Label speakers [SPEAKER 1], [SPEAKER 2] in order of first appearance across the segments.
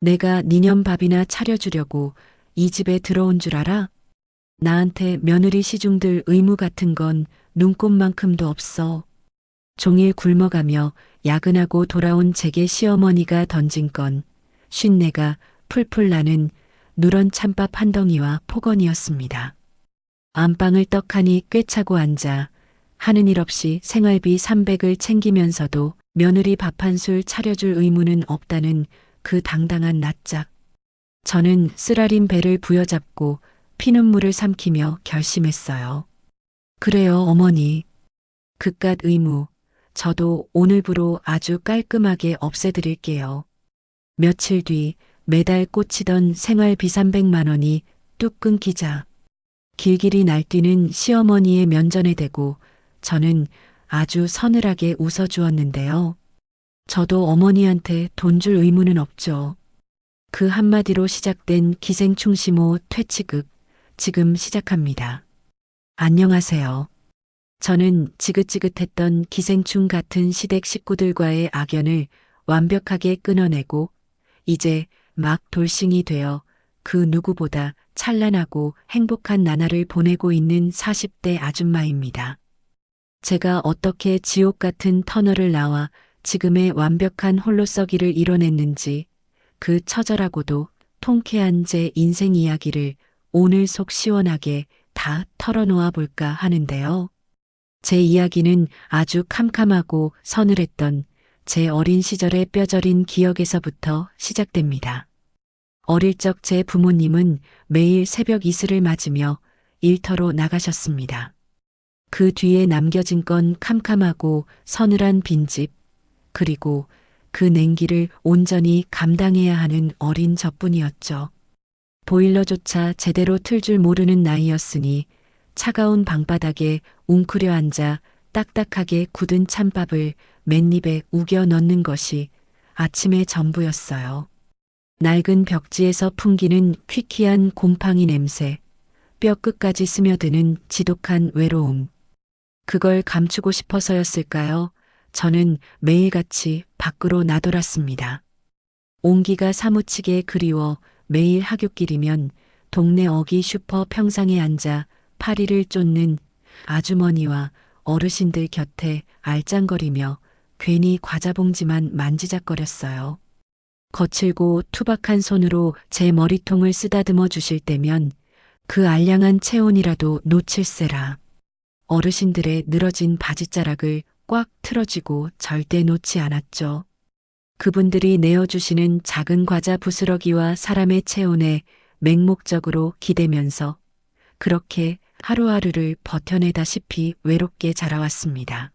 [SPEAKER 1] 내가 니년 밥이나 차려주려고 이 집에 들어온 줄 알아? 나한테 며느리 시중들 의무 같은 건 눈꼽만큼도 없어. 종일 굶어가며 야근하고 돌아온 제게 시어머니가 던진 건 쉰내가 풀풀 나는 누런 찬밥 한 덩이와 폭언이었습니다. 안방을 떡하니 꿰차고 앉아 하는 일 없이 생활비 300을 챙기면서도 며느리 밥 한 술 차려줄 의무는 없다는 그 당당한 낯짝. 저는 쓰라린 배를 부여잡고 피눈물을 삼키며 결심했어요. 그래요, 어머니. 그깟 의무, 저도 오늘부로 아주 깔끔하게 없애드릴게요. 며칠 뒤 매달 꽂히던 생활비 300만 원이 뚝 끊기자 길길이 날뛰는 시어머니의 면전에 대고 저는 아주 서늘하게 웃어주었는데요. 저도 어머니한테 돈 줄 의무는 없죠. 그 한마디로 시작된 기생충심호 퇴치극, 지금 시작합니다. 안녕하세요. 저는 지긋지긋했던 기생충 같은 시댁 식구들과의 악연을 완벽하게 끊어내고 이제 막 돌싱이 되어 그 누구보다 찬란하고 행복한 나날을 보내고 있는 40대 아줌마입니다. 제가 어떻게 지옥 같은 터널을 나와 지금의 완벽한 홀로서기를 이뤄냈는지 그 처절하고도 통쾌한 제 인생 이야기를 오늘 속 시원하게 다 털어놓아 볼까 하는데요. 제 이야기는 아주 캄캄하고 서늘했던 제 어린 시절의 뼈저린 기억에서부터 시작됩니다. 어릴 적 제 부모님은 매일 새벽 이슬을 맞으며 일터로 나가셨습니다. 그 뒤에 남겨진 건 캄캄하고 서늘한 빈집, 그리고 그 냉기를 온전히 감당해야 하는 어린 저뿐이었죠. 보일러조차 제대로 틀 줄 모르는 나이였으니 차가운 방바닥에 웅크려 앉아 딱딱하게 굳은 찬밥을 맨입에 우겨 넣는 것이 아침의 전부였어요. 낡은 벽지에서 풍기는 퀴퀴한 곰팡이 냄새, 뼈 끝까지 스며드는 지독한 외로움. 그걸 감추고 싶어서였을까요? 저는 매일같이 밖으로 나돌았습니다. 온기가 사무치게 그리워 매일 하굣길이면 동네 어기 슈퍼 평상에 앉아 파리를 쫓는 아주머니와 어르신들 곁에 알짱거리며 괜히 과자 봉지만 만지작거렸어요. 거칠고 투박한 손으로 제 머리통을 쓰다듬어 주실 때면 그 알량한 체온이라도 놓칠세라. 어르신들의 늘어진 바지자락을 꽉 틀어쥐고 절대 놓지 않았죠. 그분들이 내어주시는 작은 과자 부스러기와 사람의 체온에 맹목적으로 기대면서 그렇게 하루하루를 버텨내다시피 외롭게 자라왔습니다.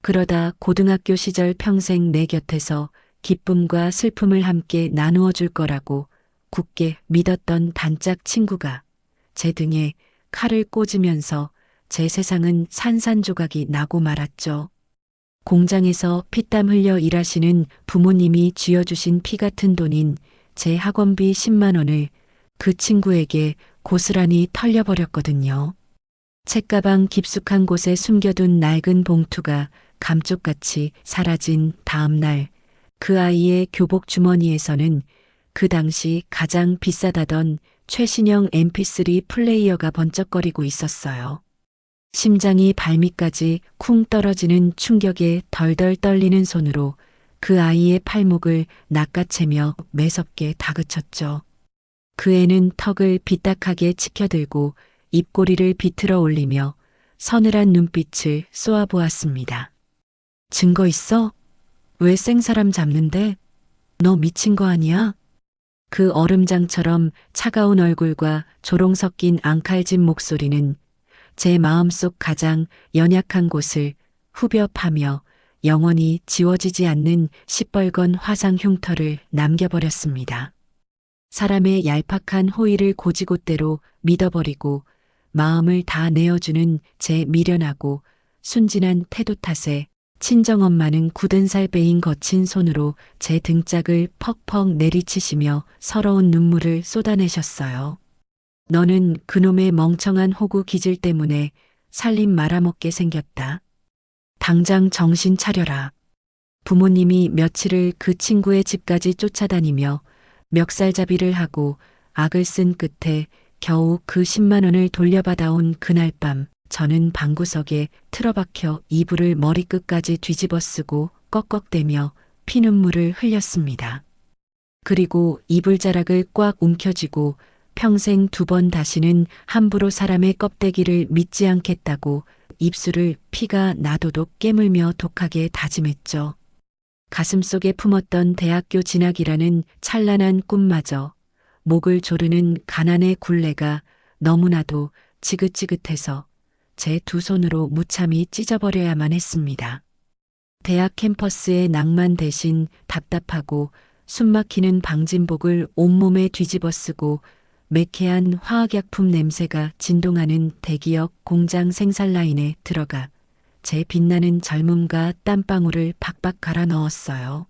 [SPEAKER 1] 그러다 고등학교 시절 평생 내 곁에서 기쁨과 슬픔을 함께 나누어 줄 거라고 굳게 믿었던 단짝 친구가 제 등에 칼을 꽂으면서 제 세상은 산산조각이 나고 말았죠. 공장에서 피땀 흘려 일하시는 부모님이 쥐어주신 피 같은 돈인 제 학원비 10만 원을 그 친구에게 고스란히 털려버렸거든요. 책가방 깊숙한 곳에 숨겨둔 낡은 봉투가 감쪽같이 사라진 다음 날 그 아이의 교복 주머니에서는 그 당시 가장 비싸다던 최신형 mp3 플레이어가 번쩍거리고 있었어요. 심장이 발밑까지 쿵 떨어지는 충격에 덜덜 떨리는 손으로 그 아이의 팔목을 낚아채며 매섭게 다그쳤죠. 그 애는 턱을 비딱하게 치켜들고 입꼬리를 비틀어 올리며 서늘한 눈빛을 쏘아보았습니다. 증거 있어? 왜 생사람 잡는데? 너 미친 거 아니야? 그 얼음장처럼 차가운 얼굴과 조롱 섞인 앙칼진 목소리는 제 마음속 가장 연약한 곳을 후벼 파며 영원히 지워지지 않는 시뻘건 화상 흉터를 남겨버렸습니다. 사람의 얄팍한 호의를 고지곳대로 믿어버리고 마음을 다 내어주는 제 미련하고 순진한 태도 탓에 친정엄마는 굳은 살 베인 거친 손으로 제 등짝을 퍽퍽 내리치시며 서러운 눈물을 쏟아내셨어요. 너는 그놈의 멍청한 호구 기질 때문에 살림 말아먹게 생겼다. 당장 정신 차려라. 부모님이 며칠을 그 친구의 집까지 쫓아다니며 멱살잡이를 하고 악을 쓴 끝에 겨우 그 10만 원을 돌려받아온 그날 밤 저는 방구석에 틀어박혀 이불을 머리끝까지 뒤집어 쓰고 꺽꺽대며 피눈물을 흘렸습니다. 그리고 이불자락을 꽉 움켜쥐고 평생 2번 다시는 함부로 사람의 껍데기를 믿지 않겠다고 입술을 피가 나도록 깨물며 독하게 다짐했죠. 가슴속에 품었던 대학교 진학이라는 찬란한 꿈마저 목을 조르는 가난의 굴레가 너무나도 지긋지긋해서 제 2손으로 무참히 찢어버려야만 했습니다. 대학 캠퍼스의 낭만 대신 답답하고 숨막히는 방진복을 온몸에 뒤집어 쓰고 매캐한 화학약품 냄새가 진동하는 대기업 공장 생산 라인에 들어가 제 빛나는 젊음과 땀방울을 박박 갈아 넣었어요.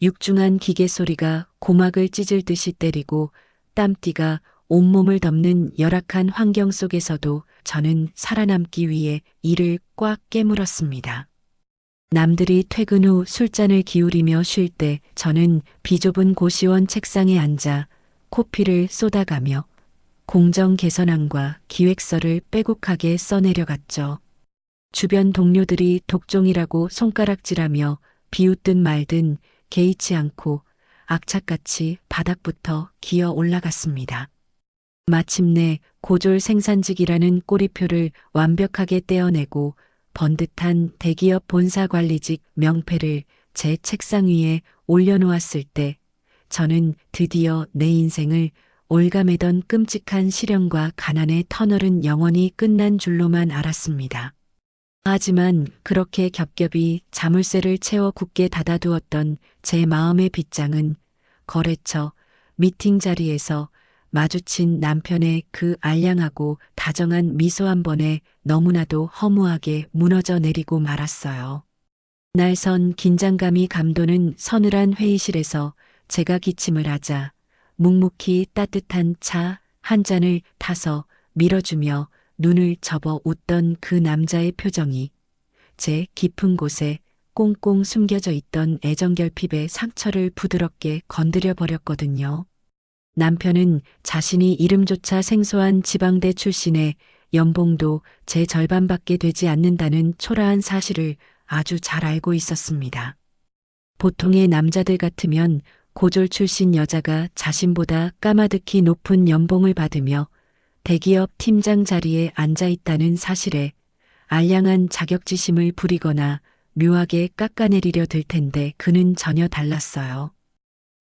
[SPEAKER 1] 육중한 기계 소리가 고막을 찢을 듯이 때리고 땀띠가 온몸을 덮는 열악한 환경 속에서도 저는 살아남기 위해 이를 꽉 깨물었습니다. 남들이 퇴근 후 술잔을 기울이며 쉴 때 저는 비좁은 고시원 책상에 앉아 코피를 쏟아가며 공정 개선안과 기획서를 빼곡하게 써내려갔죠. 주변 동료들이 독종이라고 손가락질하며 비웃든 말든 개의치 않고 악착같이 바닥부터 기어 올라갔습니다. 마침내 고졸 생산직이라는 꼬리표를 완벽하게 떼어내고 번듯한 대기업 본사관리직 명패를 제 책상 위에 올려놓았을 때 저는 드디어 내 인생을 올가매던 끔찍한 시련과 가난의 터널은 영원히 끝난 줄로만 알았습니다. 하지만 그렇게 겹겹이 자물쇠를 채워 굳게 닫아두었던 제 마음의 빗장은 거래처 미팅 자리에서 마주친 남편의 그 알량하고 다정한 미소 한 번에 너무나도 허무하게 무너져 내리고 말았어요. 날선 긴장감이 감도는 서늘한 회의실에서 제가 기침을 하자 묵묵히 따뜻한 차 한 잔을 타서 밀어주며 눈을 접어 웃던 그 남자의 표정이 제 깊은 곳에 꽁꽁 숨겨져 있던 애정결핍의 상처를 부드럽게 건드려 버렸거든요. 남편은 자신이 이름조차 생소한 지방대 출신의 연봉도 제 절반밖에 되지 않는다는 초라한 사실을 아주 잘 알고 있었습니다. 보통의 남자들 같으면 고졸 출신 여자가 자신보다 까마득히 높은 연봉을 받으며 대기업 팀장 자리에 앉아 있다는 사실에 알량한 자격지심을 부리거나 묘하게 깎아내리려 들 텐데 그는 전혀 달랐어요.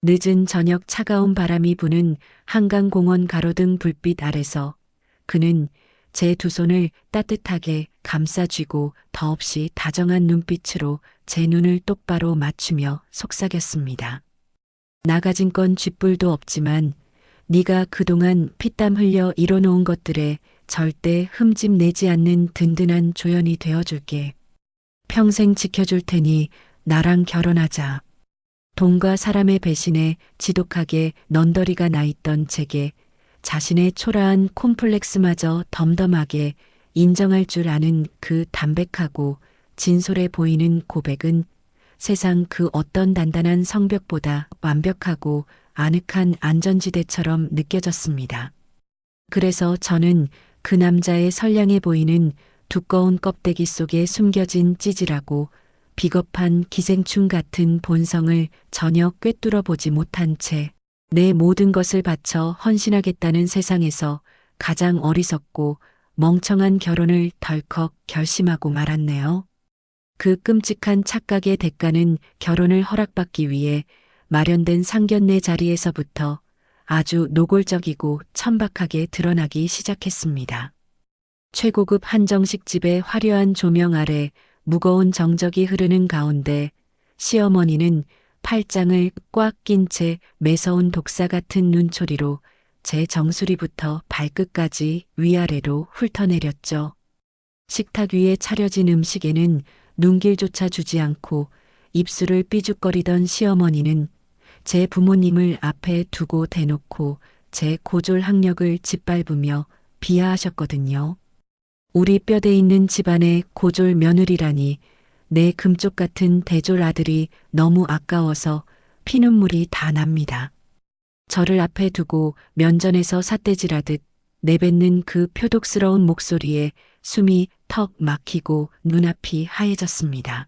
[SPEAKER 1] 늦은 저녁 차가운 바람이 부는 한강공원 가로등 불빛 아래서 그는 제 2손을 따뜻하게 감싸쥐고 더없이 다정한 눈빛으로 제 눈을 똑바로 맞추며 속삭였습니다. 나 가진 건 쥐뿔도 없지만 네가 그동안 피땀 흘려 이뤄놓은 것들에 절대 흠집 내지 않는 든든한 조연이 되어줄게. 평생 지켜줄 테니 나랑 결혼하자. 돈과 사람의 배신에 지독하게 넌더리가 나 있던 제게 자신의 초라한 콤플렉스마저 덤덤하게 인정할 줄 아는 그 담백하고 진솔해 보이는 고백은 세상 그 어떤 단단한 성벽보다 완벽하고 아늑한 안전지대처럼 느껴졌습니다. 그래서 저는 그 남자의 선량해 보이는 두꺼운 껍데기 속에 숨겨진 찌질하고 비겁한 기생충 같은 본성을 전혀 꿰뚫어 보지 못한 채 내 모든 것을 바쳐 헌신하겠다는 세상에서 가장 어리석고 멍청한 결혼을 덜컥 결심하고 말았네요. 그 끔찍한 착각의 대가는 결혼을 허락받기 위해 마련된 상견례 자리에서부터 아주 노골적이고 천박하게 드러나기 시작했습니다. 최고급 한정식 집의 화려한 조명 아래 무거운 정적이 흐르는 가운데 시어머니는 팔짱을 꽉 낀 채 매서운 독사 같은 눈초리로 제 정수리부터 발끝까지 위아래로 훑어내렸죠. 식탁 위에 차려진 음식에는 눈길조차 주지 않고 입술을 삐죽거리던 시어머니는 제 부모님을 앞에 두고 대놓고 제 고졸 학력을 짓밟으며 비하하셨거든요. 우리 뼈대 있는 집안의 고졸 며느리라니 내 금쪽 같은 대졸 아들이 너무 아까워서 피눈물이 다 납니다. 저를 앞에 두고 면전에서 삿대질하듯 내뱉는 그 표독스러운 목소리에 숨이 턱 막히고 눈앞이 하얘졌습니다.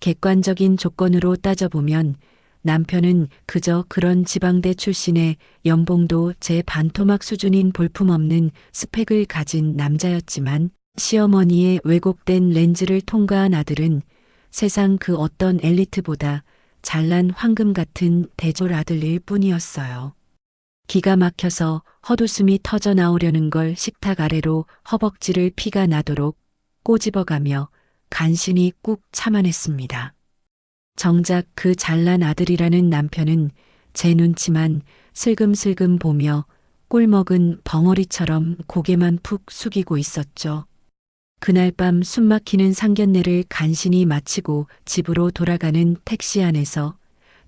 [SPEAKER 1] 객관적인 조건으로 따져보면 남편은 그저 그런 지방대 출신의 연봉도 제 반토막 수준인 볼품없는 스펙을 가진 남자였지만 시어머니의 왜곡된 렌즈를 통과한 아들은 세상 그 어떤 엘리트보다 잘난 황금 같은 대졸 아들일 뿐이었어요. 기가 막혀서 헛웃음이 터져 나오려는 걸 식탁 아래로 허벅지를 피가 나도록 꼬집어가며 간신히 꾹 참아냈습니다. 정작 그 잘난 아들이라는 남편은 제 눈치만 슬금슬금 보며 꿀먹은 벙어리처럼 고개만 푹 숙이고 있었죠. 그날 밤 숨막히는 상견례를 간신히 마치고 집으로 돌아가는 택시 안에서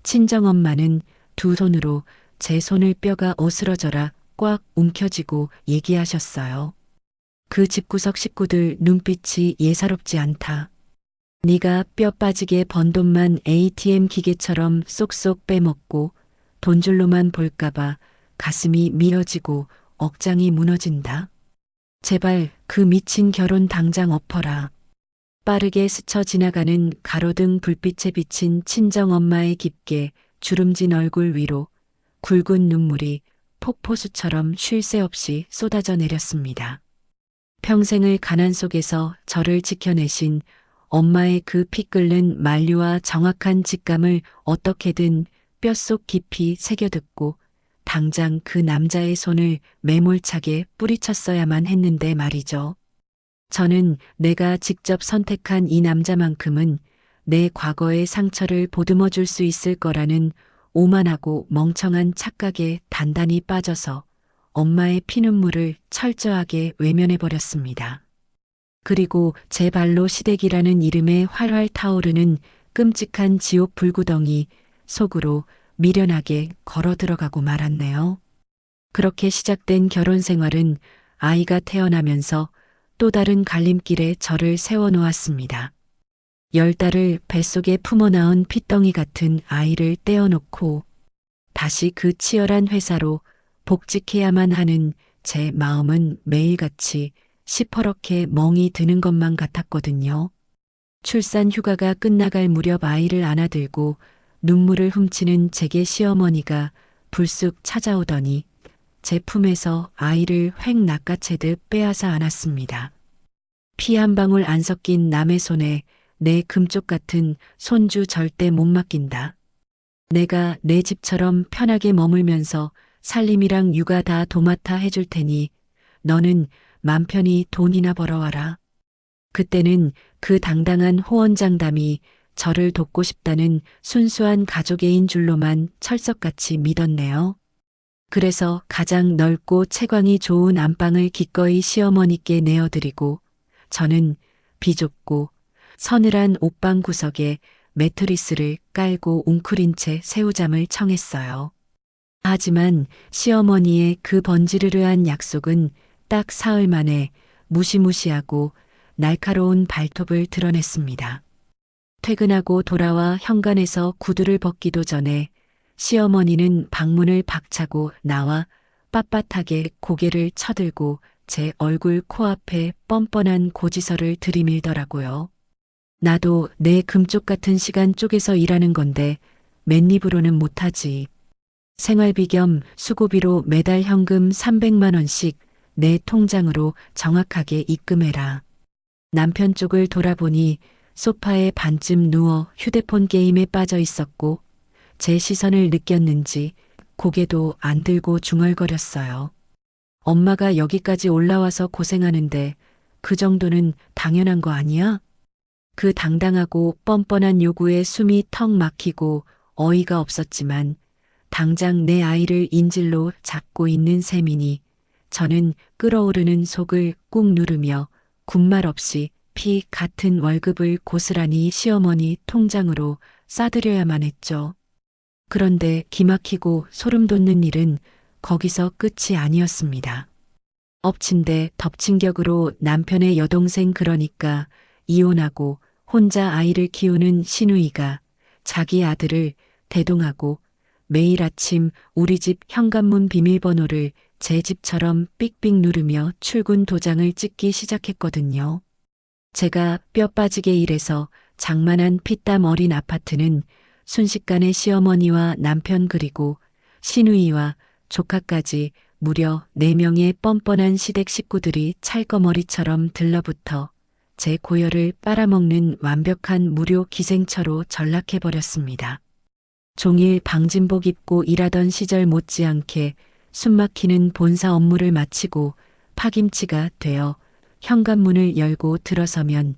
[SPEAKER 1] 친정엄마는 두 손으로 제 손을 뼈가 어스러져라 꽉 움켜쥐고 얘기하셨어요. 그 집구석 식구들 눈빛이 예사롭지 않다. 네가 뼈 빠지게 번 돈만 ATM 기계처럼 쏙쏙 빼먹고 돈줄로만 볼까봐 가슴이 미어지고 억장이 무너진다. 제발 그 미친 결혼 당장 엎어라. 빠르게 스쳐 지나가는 가로등 불빛에 비친 친정엄마의 깊게 주름진 얼굴 위로 굵은 눈물이 폭포수처럼 쉴 새 없이 쏟아져 내렸습니다. 평생을 가난 속에서 저를 지켜내신 엄마의 그 피 끓는 만류와 정확한 직감을 어떻게든 뼛속 깊이 새겨듣고 당장 그 남자의 손을 매몰차게 뿌리쳤어야만 했는데 말이죠. 저는 내가 직접 선택한 이 남자만큼은 내 과거의 상처를 보듬어 줄 수 있을 거라는 오만하고 멍청한 착각에 단단히 빠져서 엄마의 피눈물을 철저하게 외면해버렸습니다. 그리고 제 발로 시댁이라는 이름의 활활 타오르는 끔찍한 지옥 불구덩이 속으로 미련하게 걸어 들어가고 말았네요. 그렇게 시작된 결혼 생활은 아이가 태어나면서 또 다른 갈림길에 저를 세워놓았습니다. 10달을 뱃속에 품어 낳은 핏덩이 같은 아이를 떼어놓고 다시 그 치열한 회사로 복직해야만 하는 제 마음은 매일같이 시퍼렇게 멍이 드는 것만 같았거든요. 출산 휴가가 끝나갈 무렵 아이를 안아들고 눈물을 훔치는 제게 시어머니가 불쑥 찾아오더니 제 품에서 아이를 획 낚아채듯 빼앗아 안았습니다. 피 한 방울 안 섞인 남의 손에 내 금쪽 같은 손주 절대 못 맡긴다. 내가 내 집처럼 편하게 머물면서 살림이랑 육아 다 도맡아 해줄 테니 너는 맘 편히 돈이나 벌어와라. 그때는 그 당당한 호언장담이 저를 돕고 싶다는 순수한 가족애인 줄로만 철석같이 믿었네요. 그래서 가장 넓고 채광이 좋은 안방을 기꺼이 시어머니께 내어드리고 저는 비좁고 서늘한 옷방 구석에 매트리스를 깔고 웅크린 채 새우잠을 청했어요. 하지만 시어머니의 그 번지르르한 약속은 딱 사흘 만에 무시무시하고 날카로운 발톱을 드러냈습니다. 퇴근하고 돌아와 현관에서 구두를 벗기도 전에 시어머니는 방문을 박차고 나와 빳빳하게 고개를 쳐들고 제 얼굴 코앞에 뻔뻔한 고지서를 들이밀더라고요. 나도 내 금쪽 같은 시간 쪼개서 일하는 건데 맨입으로는 못하지. 생활비 겸 수고비로 매달 현금 300만 원씩 내 통장으로 정확하게 입금해라. 남편 쪽을 돌아보니 소파에 반쯤 누워 휴대폰 게임에 빠져 있었고 제 시선을 느꼈는지 고개도 안 들고 중얼거렸어요. 엄마가 여기까지 올라와서 고생하는데 그 정도는 당연한 거 아니야? 그 당당하고 뻔뻔한 요구에 숨이 턱 막히고 어이가 없었지만 당장 내 아이를 인질로 잡고 있는 셈이니 저는 끓어오르는 속을 꾹 누르며 군말 없이 피 같은 월급을 고스란히 시어머니 통장으로 싸드려야만 했죠. 그런데 기막히고 소름 돋는 일은 거기서 끝이 아니었습니다. 엎친 데 덮친 격으로 남편의 여동생 그러니까 이혼하고 혼자 아이를 키우는 시누이가 자기 아들을 대동하고 매일 아침 우리 집 현관문 비밀번호를 제 집처럼 삑삑 누르며 출근 도장을 찍기 시작했거든요. 제가 뼈 빠지게 일해서 장만한 피땀 어린 아파트는 순식간에 시어머니와 남편 그리고 시누이와 조카까지 무려 4명의 뻔뻔한 시댁 식구들이 찰거머리처럼 들러붙어 제 고열을 빨아먹는 완벽한 무료 기생처로 전락해버렸습니다. 종일 방진복 입고 일하던 시절 못지않게 숨막히는 본사 업무를 마치고 파김치가 되어 현관문을 열고 들어서면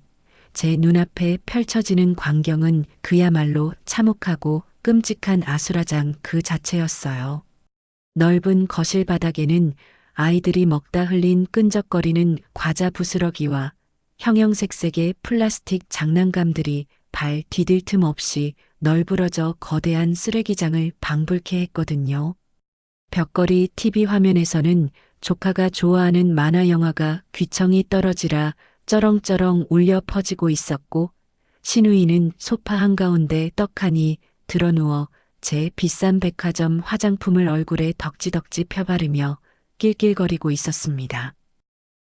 [SPEAKER 1] 제 눈앞에 펼쳐지는 광경은 그야말로 참혹하고 끔찍한 아수라장 그 자체였어요. 넓은 거실 바닥에는 아이들이 먹다 흘린 끈적거리는 과자 부스러기와 형형색색의 플라스틱 장난감들이 발 디딜 틈 없이 널브러져 거대한 쓰레기장을 방불케 했거든요. 벽걸이 TV 화면에서는 조카가 좋아하는 만화 영화가 귀청이 떨어지라 쩌렁쩌렁 울려 퍼지고 있었고, 시누이는 소파 한가운데 떡하니 드러누워 제 비싼 백화점 화장품을 얼굴에 덕지덕지 펴바르며 낄낄거리고 있었습니다.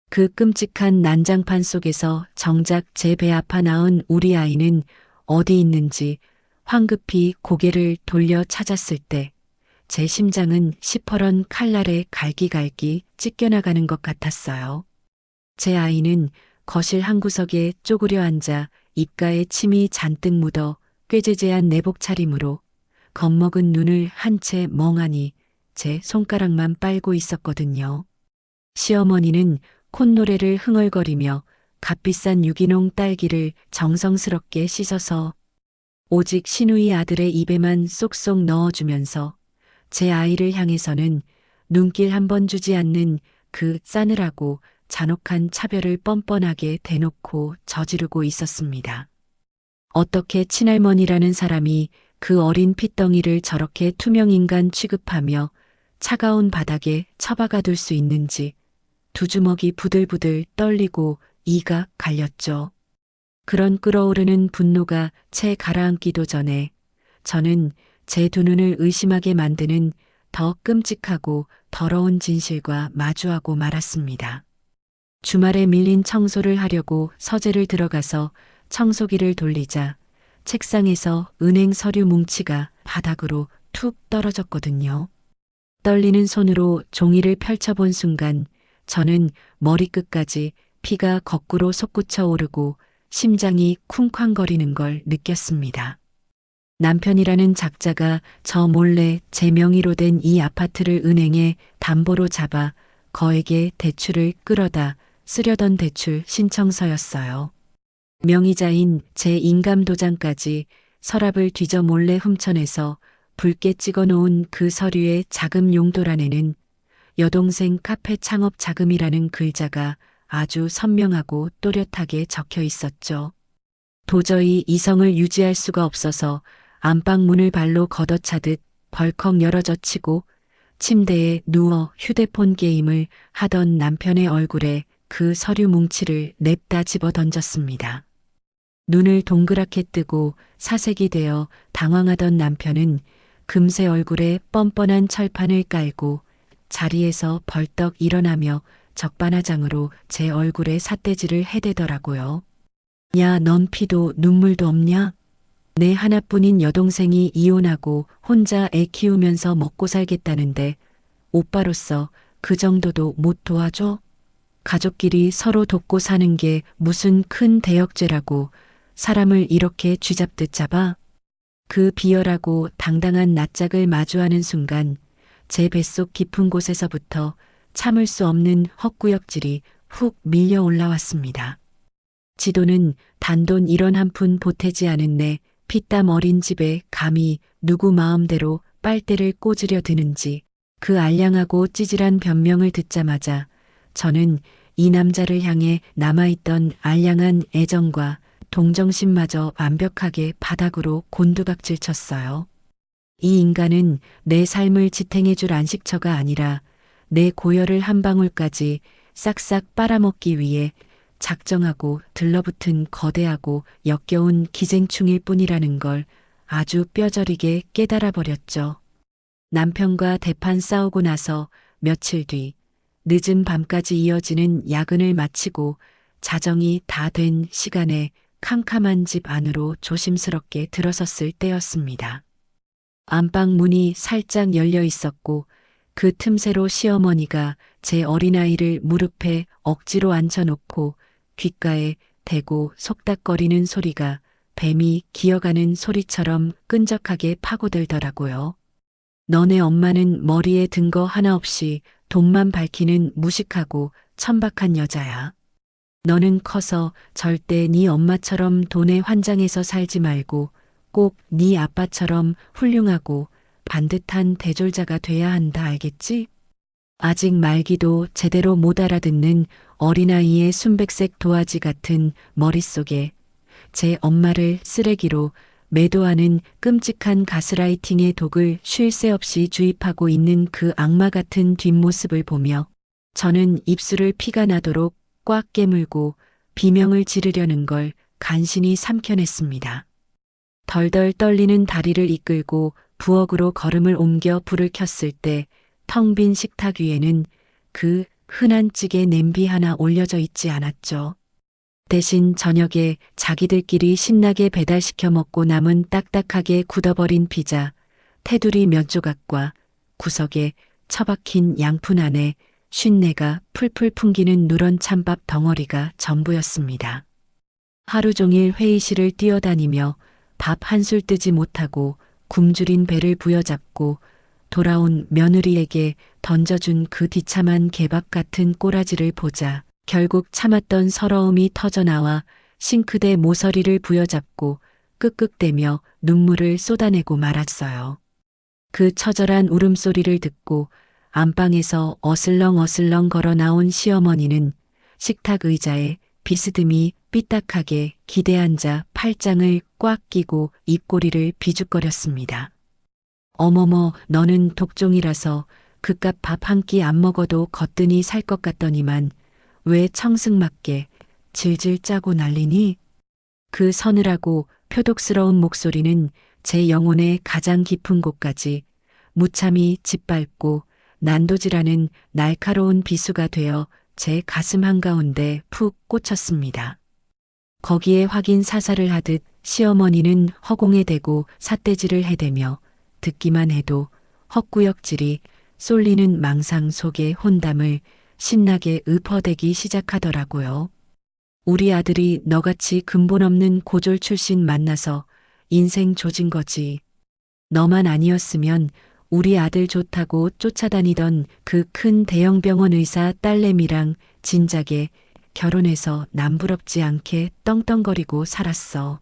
[SPEAKER 1] 그 끔찍한 난장판 속에서 정작 제 배 아파 낳은 우리 아이는 어디 있는지 황급히 고개를 돌려 찾았을 때 제 심장은 시퍼런 칼날에 갈기갈기 찢겨나가는 것 같았어요. 제 아이는 거실 한 구석에 쪼그려 앉아 입가에 침이 잔뜩 묻어 꾀죄죄한 내복 차림으로 겁먹은 눈을 한 채 멍하니 제 손가락만 빨고 있었거든요. 시어머니는 콧노래를 흥얼거리며 값비싼 유기농 딸기를 정성스럽게 씻어서 오직 시누이 아들의 입에만 쏙쏙 넣어주면서 제 아이를 향해서는 눈길 한 번 주지 않는 그 싸늘하고 잔혹한 차별을 뻔뻔하게 대놓고 저지르고 있었습니다. 어떻게 친할머니라는 사람이 그 어린 핏덩이를 저렇게 투명인간 취급하며 차가운 바닥에 처박아둘 수 있는지 두 주먹이 부들부들 떨리고 이가 갈렸죠. 그런 끓어오르는 분노가 채 가라앉기도 전에 저는 제 두 눈을 의심하게 만드는 더 끔찍하고 더러운 진실과 마주하고 말았습니다. 주말에 밀린 청소를 하려고 서재를 들어가서 청소기를 돌리자 책상에서 은행 서류 뭉치가 바닥으로 툭 떨어졌거든요. 떨리는 손으로 종이를 펼쳐본 순간 저는 머리끝까지 피가 거꾸로 솟구쳐 오르고 심장이 쿵쾅거리는 걸 느꼈습니다. 남편이라는 작자가 저 몰래 제 명의로 된 이 아파트를 은행에 담보로 잡아 거액의 대출을 끌어다 쓰려던 대출 신청서였어요. 명의자인 제 인감도장까지 서랍을 뒤져 몰래 훔쳐내서 붉게 찍어놓은 그 서류의 자금 용도란에는 여동생 카페 창업 자금이라는 글자가 아주 선명하고 또렷하게 적혀 있었죠. 도저히 이성을 유지할 수가 없어서 안방 문을 발로 걷어차듯 벌컥 열어젖히고 침대에 누워 휴대폰 게임을 하던 남편의 얼굴에 그 서류 뭉치를 냅다 집어 던졌습니다. 눈을 동그랗게 뜨고 사색이 되어 당황하던 남편은 금세 얼굴에 뻔뻔한 철판을 깔고 자리에서 벌떡 일어나며 적반하장으로 제 얼굴에 삿대질을 해대더라고요. 야, 넌 피도 눈물도 없냐? 내 하나뿐인 여동생이 이혼하고 혼자 애 키우면서 먹고 살겠다는데 오빠로서 그 정도도 못 도와줘? 가족끼리 서로 돕고 사는 게 무슨 큰 대역죄라고 사람을 이렇게 쥐잡듯 잡아? 그 비열하고 당당한 낯짝을 마주하는 순간 제 뱃속 깊은 곳에서부터 참을 수 없는 헛구역질이 훅 밀려 올라왔습니다. 지도는 단돈 1원 한 푼 보태지 않은 내 피땀 어린 집에 감히 누구 마음대로 빨대를 꽂으려 드는지 그 알량하고 찌질한 변명을 듣자마자 저는 이 남자를 향해 남아있던 알량한 애정과 동정심마저 완벽하게 바닥으로 곤두박질 쳤어요. 이 인간은 내 삶을 지탱해줄 안식처가 아니라 내 고열을 한 방울까지 싹싹 빨아먹기 위해 작정하고 들러붙은 거대하고 역겨운 기생충일 뿐이라는 걸 아주 뼈저리게 깨달아 버렸죠. 남편과 대판 싸우고 나서 며칠 뒤 늦은 밤까지 이어지는 야근을 마치고 자정이 다 된 시간에 캄캄한 집 안으로 조심스럽게 들어섰을 때였습니다. 안방 문이 살짝 열려 있었고 그 틈새로 시어머니가 제 어린아이를 무릎에 억지로 앉혀놓고 귓가에 대고 속닥거리는 소리가 뱀이 기어가는 소리처럼 끈적하게 파고들더라고요. 너네 엄마는 머리에 든 거 하나 없이 돈만 밝히는 무식하고 천박한 여자야. 너는 커서 절대 네 엄마처럼 돈에 환장해서 살지 말고 꼭 네 아빠처럼 훌륭하고 반듯한 대졸자가 돼야 한다, 알겠지? 아직 말기도 제대로 못 알아듣는 어린아이의 순백색 도화지 같은 머릿속에 제 엄마를 쓰레기로 매도하는 끔찍한 가스라이팅의 독을 쉴 새 없이 주입하고 있는 그 악마 같은 뒷모습을 보며 저는 입술을 피가 나도록 꽉 깨물고 비명을 지르려는 걸 간신히 삼켜냈습니다. 덜덜 떨리는 다리를 이끌고 부엌으로 걸음을 옮겨 불을 켰을 때 텅 빈 식탁 위에는 그 흔한 찌개 냄비 하나 올려져 있지 않았죠. 대신 저녁에 자기들끼리 신나게 배달시켜 먹고 남은 딱딱하게 굳어버린 피자, 테두리 몇 조각과 구석에 처박힌 양푼 안에 쉰내가 풀풀 풍기는 누런 찬밥 덩어리가 전부였습니다. 하루 종일 회의실을 뛰어다니며 밥 한술 뜨지 못하고 굶주린 배를 부여잡고 돌아온 며느리에게 던져준 그 비참한 개밥 같은 꼬라지를 보자 결국 참았던 서러움이 터져나와 싱크대 모서리를 부여잡고 끄끄대며 눈물을 쏟아내고 말았어요. 그 처절한 울음소리를 듣고 안방에서 어슬렁어슬렁 걸어 나온 시어머니는 식탁 의자에 비스듬히 삐딱하게 기대앉아 팔짱을 꽉 끼고 입꼬리를 비죽거렸습니다. 어머머, 너는 독종이라서 그깟 밥 한 끼 안 먹어도 거뜬히 살 것 같더니만 왜 청승맞게 질질 짜고 난리니? 그 서늘하고 표독스러운 목소리는 제 영혼의 가장 깊은 곳까지 무참히 짓밟고 난도질하는 날카로운 비수가 되어 제 가슴 한가운데 푹 꽂혔습니다. 거기에 확인 사살을 하듯 시어머니는 허공에 대고 삿대질을 해대며 듣기만 해도 헛구역질이 쏠리는 망상 속의 혼담을 신나게 읊어대기 시작하더라고요. 우리 아들이 너같이 근본 없는 고졸 출신 만나서 인생 조진 거지. 너만 아니었으면 우리 아들 좋다고 쫓아다니던 그 큰 대형병원 의사 딸내미랑 진작에 결혼해서 남부럽지 않게 떵떵거리고 살았어.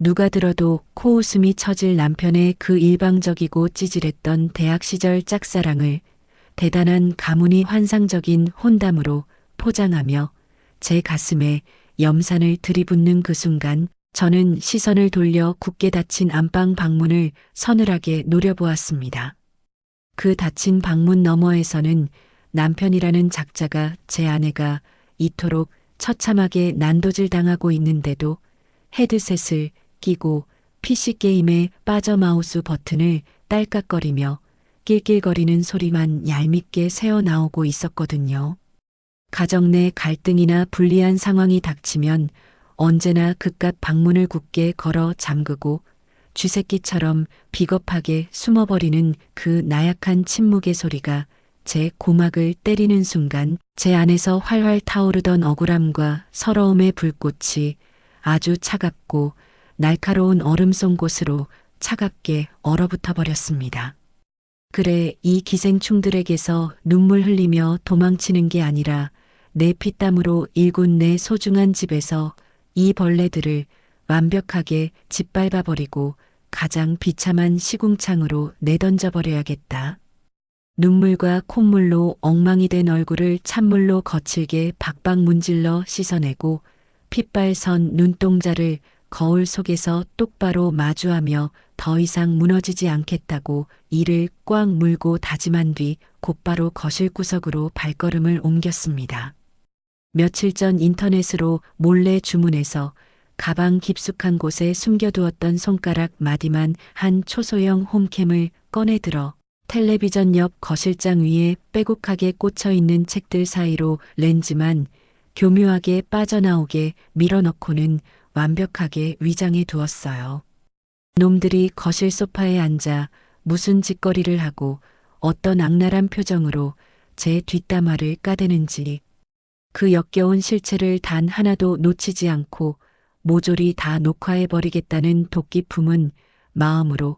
[SPEAKER 1] 누가 들어도 코웃음이 쳐질 남편의 그 일방적이고 찌질했던 대학 시절 짝사랑을 대단한 가문이 환상적인 혼담으로 포장하며 제 가슴에 염산을 들이붓는 그 순간 저는 시선을 돌려 굳게 닫힌 안방 방문을 서늘하게 노려보았습니다. 그 닫힌 방문 너머에서는 남편이라는 작자가 제 아내가 이토록 처참하게 난도질 당하고 있는데도 헤드셋을 끼고 PC게임에 빠져 마우스 버튼을 딸깍거리며 낄낄거리는 소리만 얄밉게 새어나오고 있었거든요. 가정 내 갈등이나 불리한 상황이 닥치면 언제나 그깟 방문을 굳게 걸어 잠그고 쥐새끼처럼 비겁하게 숨어버리는 그 나약한 침묵의 소리가 제 고막을 때리는 순간 제 안에서 활활 타오르던 억울함과 서러움의 불꽃이 아주 차갑고 날카로운 얼음 속 곳으로 차갑게 얼어붙어 버렸습니다. 그래, 이 기생충들에게서 눈물 흘리며 도망치는 게 아니라 내 피땀으로 일군 내 소중한 집에서 이 벌레들을 완벽하게 짓밟아버리고 가장 비참한 시궁창으로 내던져버려야겠다. 눈물과 콧물로 엉망이 된 얼굴을 찬물로 거칠게 박박 문질러 씻어내고 핏발선 눈동자를 거울 속에서 똑바로 마주하며 더 이상 무너지지 않겠다고 이를 꽉 물고 다짐한 뒤 곧바로 거실 구석으로 발걸음을 옮겼습니다. 며칠 전 인터넷으로 몰래 주문해서 가방 깊숙한 곳에 숨겨두었던 손가락 마디만 한 초소형 홈캠을 꺼내들어 텔레비전 옆 거실장 위에 빼곡하게 꽂혀 있는 책들 사이로 렌즈만 교묘하게 빠져나오게 밀어넣고는 완벽하게 위장해 두었어요. 놈들이 거실 소파에 앉아 무슨 짓거리를 하고 어떤 악랄한 표정으로 제 뒷담화를 까대는지 그 역겨운 실체를 단 하나도 놓치지 않고 모조리 다 녹화해버리겠다는 도끼 품은 마음으로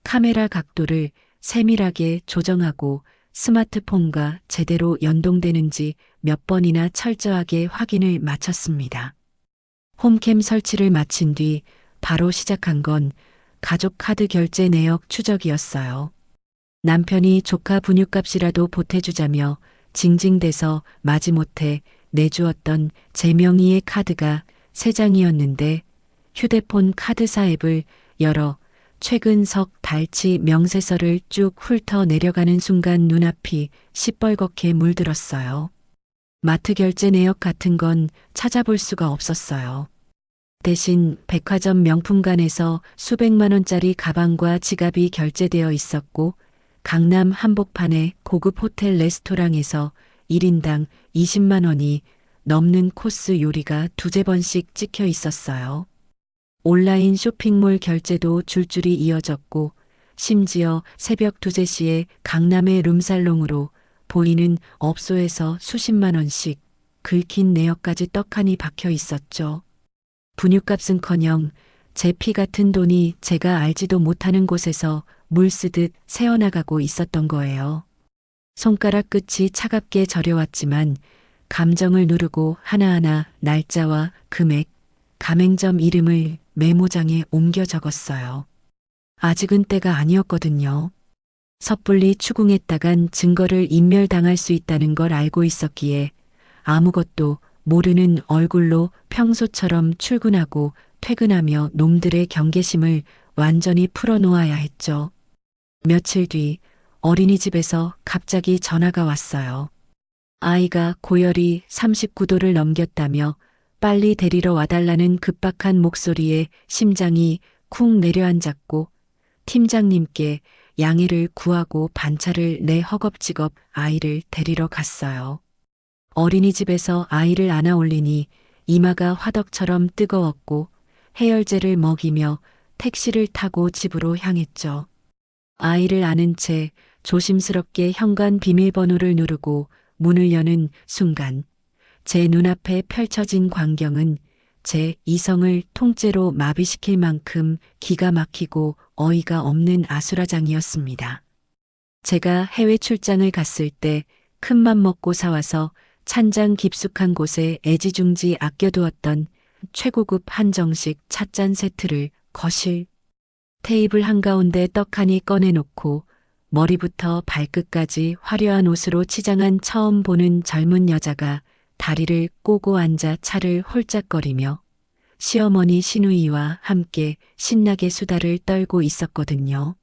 [SPEAKER 1] 카메라 각도를 세밀하게 조정하고 스마트폰과 제대로 연동되는지 몇 번이나 철저하게 확인을 마쳤습니다. 홈캠 설치를 마친 뒤 바로 시작한 건 가족 카드 결제 내역 추적이었어요. 남편이 조카 분유값이라도 보태주자며 징징대서 마지못해 내주었던 제 명의의 카드가 3장이었는데 휴대폰 카드사 앱을 열어 최근 석 달치 명세서를 쭉 훑어 내려가는 순간 눈앞이 시뻘겋게 물들었어요. 마트 결제 내역 같은 건 찾아볼 수가 없었어요. 대신 백화점 명품관에서 수백만 원짜리 가방과 지갑이 결제되어 있었고 강남 한복판의 고급 호텔 레스토랑에서 1인당 20만 원이 넘는 코스 요리가 두세 번씩 찍혀 있었어요. 온라인 쇼핑몰 결제도 줄줄이 이어졌고 심지어 새벽 2, 3시에 강남의 룸살롱으로 보이는 업소에서 수십만 원씩 긁힌 내역까지 떡하니 박혀 있었죠. 분유값은커녕 제 피 같은 돈이 제가 알지도 못하는 곳에서 물 쓰듯 새어나가고 있었던 거예요. 손가락 끝이 차갑게 저려왔지만 감정을 누르고 하나하나 날짜와 금액, 가맹점 이름을 메모장에 옮겨 적었어요. 아직은 때가 아니었거든요. 섣불리 추궁했다간 증거를 인멸당할 수 있다는 걸 알고 있었기에 아무것도 모르는 얼굴로 평소처럼 출근하고 퇴근하며 놈들의 경계심을 완전히 풀어놓아야 했죠. 며칠 뒤 어린이집에서 갑자기 전화가 왔어요. 아이가 고열이 39도를 넘겼다며 빨리 데리러 와달라는 급박한 목소리에 심장이 쿵 내려앉았고 팀장님께 양해를 구하고 반차를 내 허겁지겁 아이를 데리러 갔어요. 어린이집에서 아이를 안아 올리니 이마가 화덕처럼 뜨거웠고 해열제를 먹이며 택시를 타고 집으로 향했죠. 아이를 안은 채 조심스럽게 현관 비밀번호를 누르고 문을 여는 순간 제 눈앞에 펼쳐진 광경은 제 이성을 통째로 마비시킬 만큼 기가 막히고 어이가 없는 아수라장이었습니다. 제가 해외 출장을 갔을 때 큰맘 먹고 사와서 찬장 깊숙한 곳에 애지중지 아껴두었던 최고급 한정식 찻잔 세트를 거실 테이블 한가운데 떡하니 꺼내놓고 머리부터 발끝까지 화려한 옷으로 치장한 처음 보는 젊은 여자가 다리를 꼬고 앉아 차를 홀짝거리며 시어머니 시누이와 함께 신나게 수다를 떨고 있었거든요.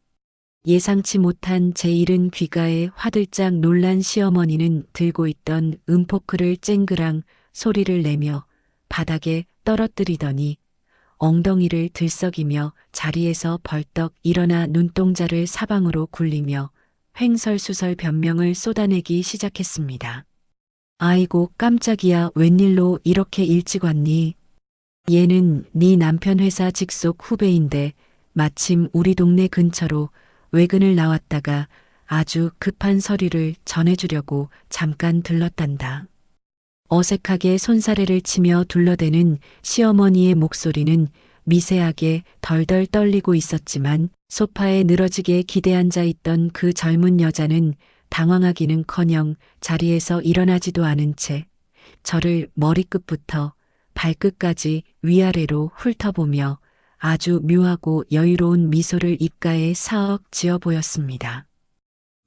[SPEAKER 1] 예상치 못한 제 잃은 귀가에 화들짝 놀란 시어머니는 들고 있던 음포크를 쨍그랑 소리를 내며 바닥에 떨어뜨리더니 엉덩이를 들썩이며 자리에서 벌떡 일어나 눈동자를 사방으로 굴리며 횡설수설 변명을 쏟아내기 시작했습니다. 아이고 깜짝이야, 웬일로 이렇게 일찍 왔니? 얘는 네 남편 회사 직속 후배인데 마침 우리 동네 근처로 외근을 나왔다가 아주 급한 서류를 전해주려고 잠깐 들렀단다. 어색하게 손사래를 치며 둘러대는 시어머니의 목소리는 미세하게 덜덜 떨리고 있었지만 소파에 늘어지게 기대앉아 있던 그 젊은 여자는 당황하기는커녕 자리에서 일어나지도 않은 채 저를 머리끝부터 발끝까지 위아래로 훑어보며 아주 묘하고 여유로운 미소를 입가에 사억 지어 보였습니다.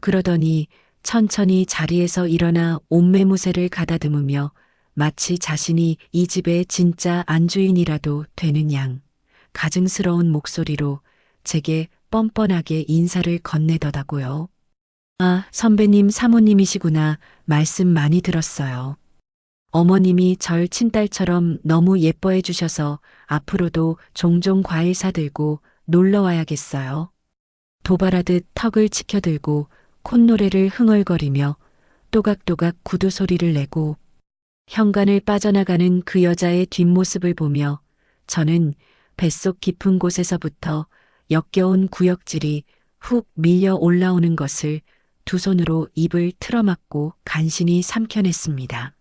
[SPEAKER 1] 그러더니 천천히 자리에서 일어나 옷매무새를 가다듬으며 마치 자신이 이 집의 진짜 안주인이라도 되는 양 가증스러운 목소리로 제게 뻔뻔하게 인사를 건네더라고요. 아, 선배님 사모님이시구나. 말씀 많이 들었어요. 어머님이 절 친딸처럼 너무 예뻐해 주셔서 앞으로도 종종 과일 사들고 놀러 와야겠어요. 도발하듯 턱을 치켜들고 콧노래를 흥얼거리며 또각또각 구두 소리를 내고 현관을 빠져나가는 그 여자의 뒷모습을 보며 저는 뱃속 깊은 곳에서부터 역겨운 구역질이 훅 밀려 올라오는 것을 두 손으로 입을 틀어막고 간신히 삼켜냈습니다.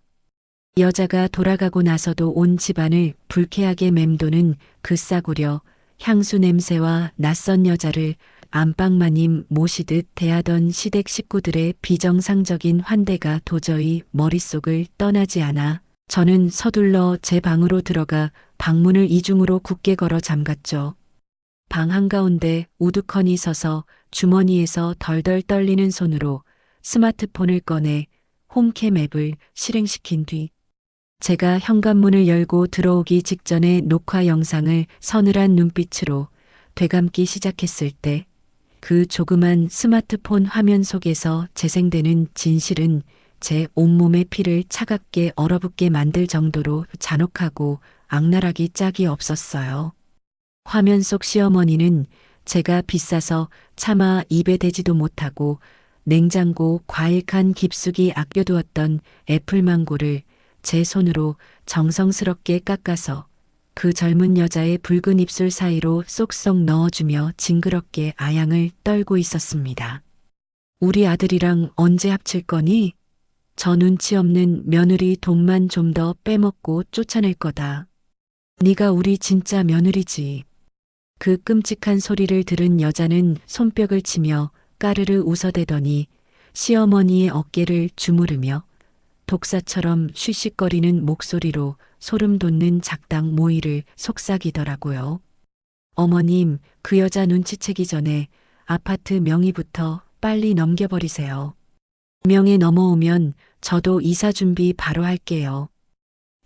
[SPEAKER 1] 여자가 돌아가고 나서도 온 집안을 불쾌하게 맴도는 그 싸구려 향수 냄새와 낯선 여자를 안방마님 모시듯 대하던 시댁 식구들의 비정상적인 환대가 도저히 머릿속을 떠나지 않아 저는 서둘러 제 방으로 들어가 방문을 이중으로 굳게 걸어 잠갔죠. 방 한가운데 우두커니 서서 주머니에서 덜덜 떨리는 손으로 스마트폰을 꺼내 홈캠 앱을 실행시킨 뒤 제가 현관문을 열고 들어오기 직전에 녹화 영상을 서늘한 눈빛으로 되감기 시작했을 때 그 조그만 스마트폰 화면 속에서 재생되는 진실은 제 온몸의 피를 차갑게 얼어붙게 만들 정도로 잔혹하고 악랄하기 짝이 없었어요. 화면 속 시어머니는 제가 비싸서 차마 입에 대지도 못하고 냉장고 과일칸 깊숙이 아껴두었던 애플망고를 제 손으로 정성스럽게 깎아서 그 젊은 여자의 붉은 입술 사이로 쏙쏙 넣어주며 징그럽게 아양을 떨고 있었습니다. 우리 아들이랑 언제 합칠 거니? 저 눈치 없는 며느리 돈만 좀 더 빼먹고 쫓아낼 거다. 네가 우리 진짜 며느리지. 그 끔찍한 소리를 들은 여자는 손뼉을 치며 까르르 웃어대더니 시어머니의 어깨를 주무르며 독사처럼 쉬쉬거리는 목소리로 소름 돋는 작당 모이를 속삭이더라고요. 어머님, 그 여자 눈치채기 전에 아파트 명의부터 빨리 넘겨버리세요. 명예 넘어오면 저도 이사 준비 바로 할게요.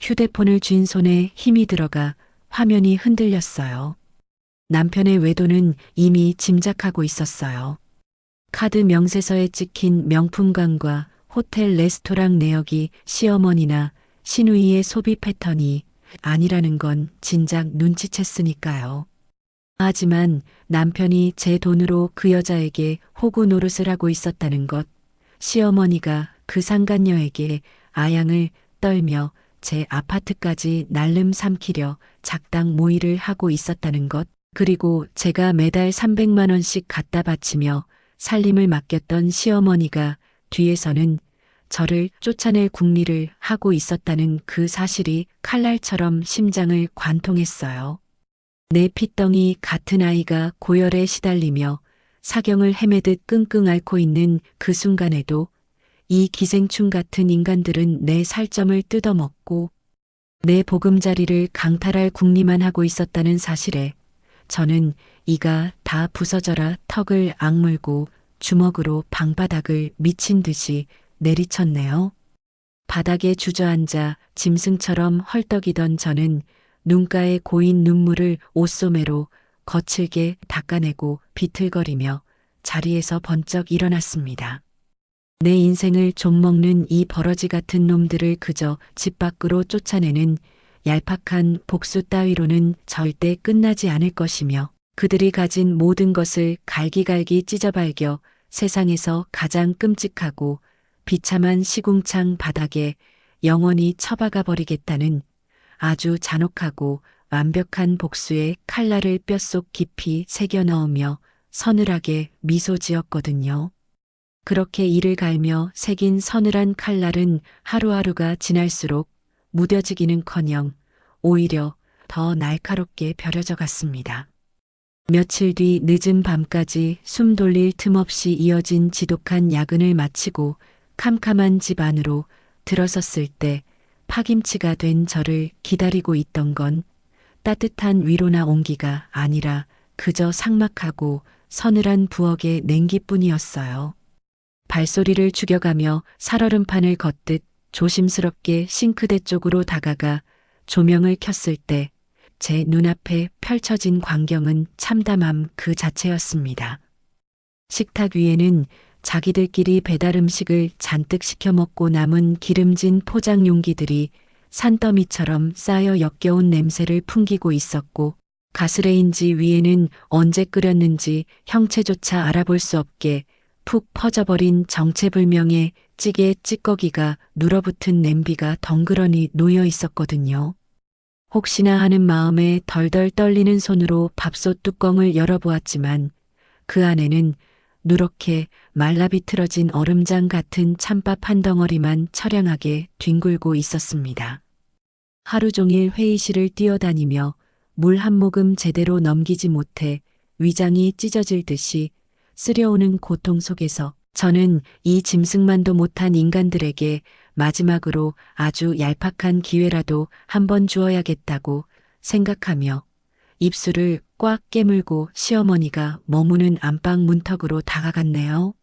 [SPEAKER 1] 휴대폰을 쥔 손에 힘이 들어가 화면이 흔들렸어요. 남편의 외도는 이미 짐작하고 있었어요. 카드 명세서에 찍힌 명품관과 호텔 레스토랑 내역이 시어머니나 시누이의 소비 패턴이 아니라는 건 진작 눈치챘으니까요. 하지만 남편이 제 돈으로 그 여자에게 호구 노릇을 하고 있었다는 것, 시어머니가 그 상간녀에게 아양을 떨며 제 아파트까지 날름 삼키려 작당 모의를 하고 있었다는 것, 그리고 제가 매달 300만 원씩 갖다 바치며 살림을 맡겼던 시어머니가 뒤에서는 저를 쫓아낼 궁리를 하고 있었다는 그 사실이 칼날처럼 심장을 관통했어요. 내 핏덩이 같은 아이가 고열에 시달리며 사경을 헤매듯 끙끙 앓고 있는 그 순간에도 이 기생충 같은 인간들은 내 살점을 뜯어먹고 내 보금자리를 강탈할 궁리만 하고 있었다는 사실에 저는 이가 다 부서져라 턱을 악물고 주먹으로 방바닥을 미친 듯이 내리쳤네요. 바닥에 주저앉아 짐승처럼 헐떡이던 저는 눈가에 고인 눈물을 옷소매로 거칠게 닦아내고 비틀거리며 자리에서 번쩍 일어났습니다. 내 인생을 좀먹는 이 버러지 같은 놈들을 그저 집 밖으로 쫓아내는 얄팍한 복수 따위로는 절대 끝나지 않을 것이며 그들이 가진 모든 것을 갈기갈기 찢어발겨 세상에서 가장 끔찍하고 비참한 시궁창 바닥에 영원히 처박아 버리겠다는 아주 잔혹하고 완벽한 복수의 칼날을 뼛속 깊이 새겨 넣으며 서늘하게 미소 지었거든요. 그렇게 이를 갈며 새긴 서늘한 칼날은 하루하루가 지날수록 무뎌지기는커녕 오히려 더 날카롭게 벼려져 갔습니다. 며칠 뒤 늦은 밤까지 숨 돌릴 틈 없이 이어진 지독한 야근을 마치고 캄캄한 집 안으로 들어섰을 때 파김치가 된 저를 기다리고 있던 건 따뜻한 위로나 온기가 아니라 그저 삭막하고 서늘한 부엌의 냉기뿐이었어요. 발소리를 죽여가며 살얼음판을 걷듯 조심스럽게 싱크대 쪽으로 다가가 조명을 켰을 때 제 눈앞에 펼쳐진 광경은 참담함 그 자체였습니다. 식탁 위에는 자기들끼리 배달 음식을 잔뜩 시켜 먹고 남은 기름진 포장 용기들이 산더미처럼 쌓여 역겨운 냄새를 풍기고 있었고 가스레인지 위에는 언제 끓였는지 형체조차 알아볼 수 없게 푹 퍼져버린 정체불명의 찌개 찌꺼기가 눌어붙은 냄비가 덩그러니 놓여 있었거든요. 혹시나 하는 마음에 덜덜 떨리는 손으로 밥솥 뚜껑을 열어보았지만 그 안에는 누렇게 말라비틀어진 얼음장 같은 찬밥 한 덩어리만 처량하게 뒹굴고 있었습니다. 하루 종일 회의실을 뛰어다니며 물 한 모금 제대로 넘기지 못해 위장이 찢어질 듯이 쓰려오는 고통 속에서 저는 이 짐승만도 못한 인간들에게 마지막으로 아주 얄팍한 기회라도 한번 주어야겠다고 생각하며 입술을 꽉 깨물고 시어머니가 머무는 안방 문턱으로 다가갔네요.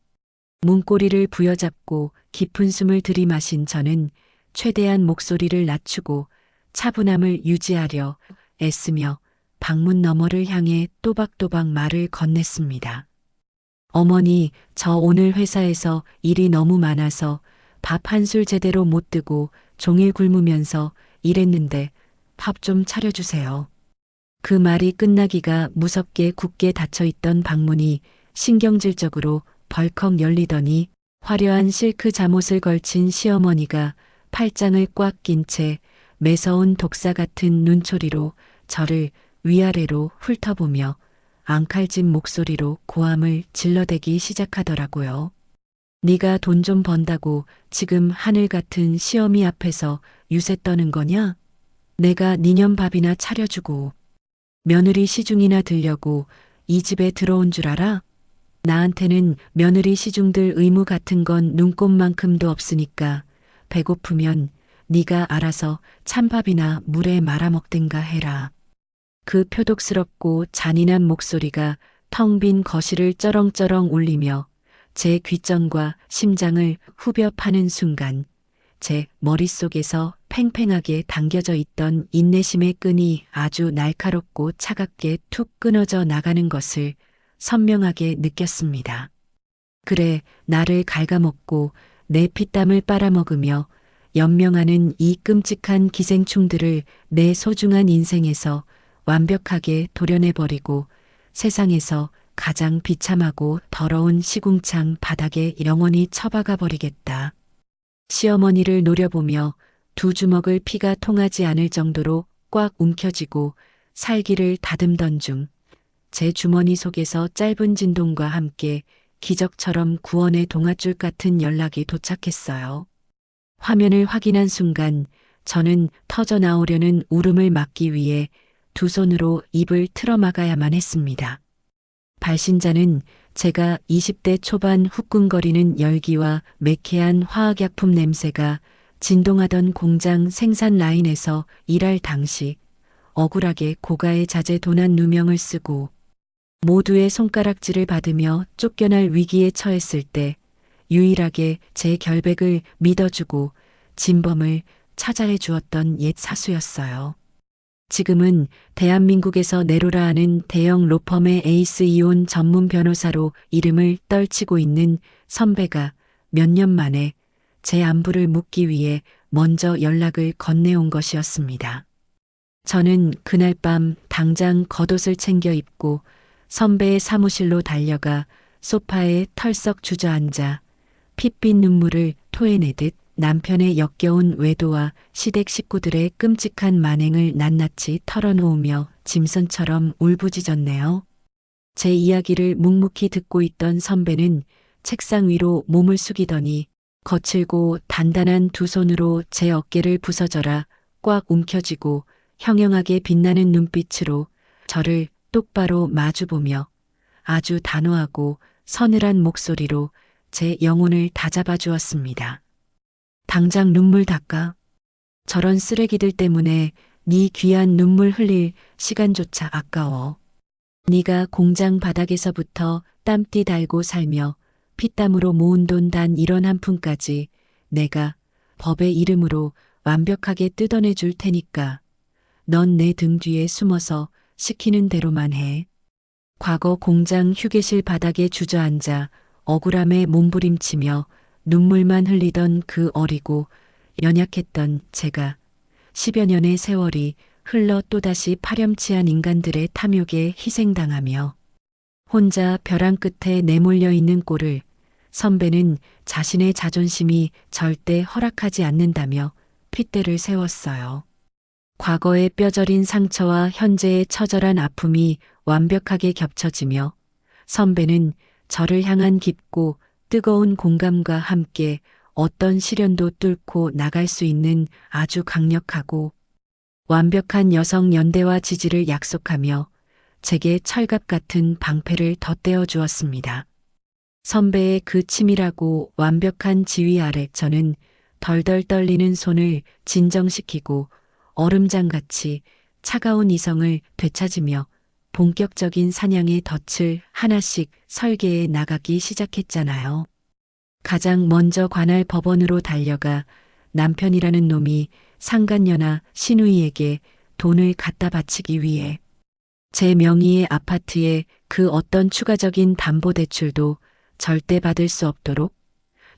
[SPEAKER 1] 문고리를 부여잡고 깊은 숨을 들이마신 저는 최대한 목소리를 낮추고 차분함을 유지하려 애쓰며 방문 너머를 향해 또박또박 말을 건넸습니다. 어머니, 저 오늘 회사에서 일이 너무 많아서 밥 한술 제대로 못 뜨고 종일 굶으면서 일했는데 밥 좀 차려주세요. 그 말이 끝나기가 무섭게 굳게 닫혀있던 방문이 신경질적으로 벌컥 열리더니 화려한 실크 잠옷을 걸친 시어머니가 팔짱을 꽉 낀 채 매서운 독사 같은 눈초리로 저를 위아래로 훑어보며 앙칼진 목소리로 고함을 질러대기 시작하더라고요. 네가 돈 좀 번다고 지금 하늘 같은 시어미 앞에서 유세 떠는 거냐? 내가 니년 밥이나 차려주고 며느리 시중이나 들려고 이 집에 들어온 줄 알아? 나한테는 며느리 시중들 의무 같은 건 눈꼽만큼도 없으니까 배고프면 네가 알아서 찬밥이나 물에 말아먹든가 해라. 그 표독스럽고 잔인한 목소리가 텅 빈 거실을 쩌렁쩌렁 울리며 제 귓전과 심장을 후벼 파는 순간 제 머릿속에서 팽팽하게 당겨져 있던 인내심의 끈이 아주 날카롭고 차갑게 툭 끊어져 나가는 것을 선명하게 느꼈습니다. 그래, 나를 갉아먹고 내 피땀을 빨아먹으며 연명하는 이 끔찍한 기생충들을 내 소중한 인생에서 완벽하게 도려내버리고 세상에서 가장 비참하고 더러운 시궁창 바닥에 영원히 처박아 버리겠다. 시어머니를 노려보며 두 주먹을 피가 통하지 않을 정도로 꽉 움켜쥐고 살기를 다듬던 중 제 주머니 속에서 짧은 진동과 함께 기적처럼 구원의 동아줄 같은 연락이 도착했어요. 화면을 확인한 순간 저는 터져 나오려는 울음을 막기 위해 두 손으로 입을 틀어막아야만 했습니다. 발신자는 제가 20대 초반 후끈거리는 열기와 매캐한 화학약품 냄새가 진동하던 공장 생산 라인에서 일할 당시 억울하게 고가의 자재 도난 누명을 쓰고 모두의 손가락질을 받으며 쫓겨날 위기에 처했을 때 유일하게 제 결백을 믿어주고 진범을 찾아해 주었던 옛 사수였어요. 지금은 대한민국에서 내로라 하는 대형 로펌의 에이스 이혼 전문 변호사로 이름을 떨치고 있는 선배가 몇 년 만에 제 안부를 묻기 위해 먼저 연락을 건네온 것이었습니다. 저는 그날 밤 당장 겉옷을 챙겨 입고 선배의 사무실로 달려가 소파에 털썩 주저앉아 핏빛 눈물을 토해내듯 남편의 역겨운 외도와 시댁 식구들의 끔찍한 만행을 낱낱이 털어놓으며 짐승처럼 울부짖었네요. 제 이야기를 묵묵히 듣고 있던 선배는 책상 위로 몸을 숙이더니 거칠고 단단한 두 손으로 제 어깨를 부서져라 꽉 움켜쥐고 형형하게 빛나는 눈빛으로 저를 똑바로 마주보며 아주 단호하고 서늘한 목소리로 제 영혼을 다잡아 주었습니다. 당장 눈물 닦아. 저런 쓰레기들 때문에 네 귀한 눈물 흘릴 시간조차 아까워. 네가 공장 바닥에서부터 땀띠 달고 살며 피땀으로 모은 돈 단 1원 한 푼까지 내가 법의 이름으로 완벽하게 뜯어내 줄 테니까 넌 내 등 뒤에 숨어서 시키는 대로만 해. 과거 공장 휴게실 바닥에 주저앉아 억울함에 몸부림치며 눈물만 흘리던 그 어리고 연약했던 제가 10여 년의 세월이 흘러 또다시 파렴치한 인간들의 탐욕에 희생당하며 혼자 벼랑 끝에 내몰려 있는 꼴을 선배는 자신의 자존심이 절대 허락하지 않는다며 핏대를 세웠어요. 과거의 뼈저린 상처와 현재의 처절한 아픔이 완벽하게 겹쳐지며 선배는 저를 향한 깊고 뜨거운 공감과 함께 어떤 시련도 뚫고 나갈 수 있는 아주 강력하고 완벽한 여성 연대와 지지를 약속하며 제게 철갑 같은 방패를 덧대어 주었습니다. 선배의 그 치밀하고 완벽한 지휘 아래 저는 덜덜 떨리는 손을 진정시키고 얼음장같이 차가운 이성을 되찾으며 본격적인 사냥의 덫을 하나씩 설계해 나가기 시작했잖아요. 가장 먼저 관할 법원으로 달려가 남편이라는 놈이 상간녀나 시누이에게 돈을 갖다 바치기 위해 제 명의의 아파트에 그 어떤 추가적인 담보대출도 절대 받을 수 없도록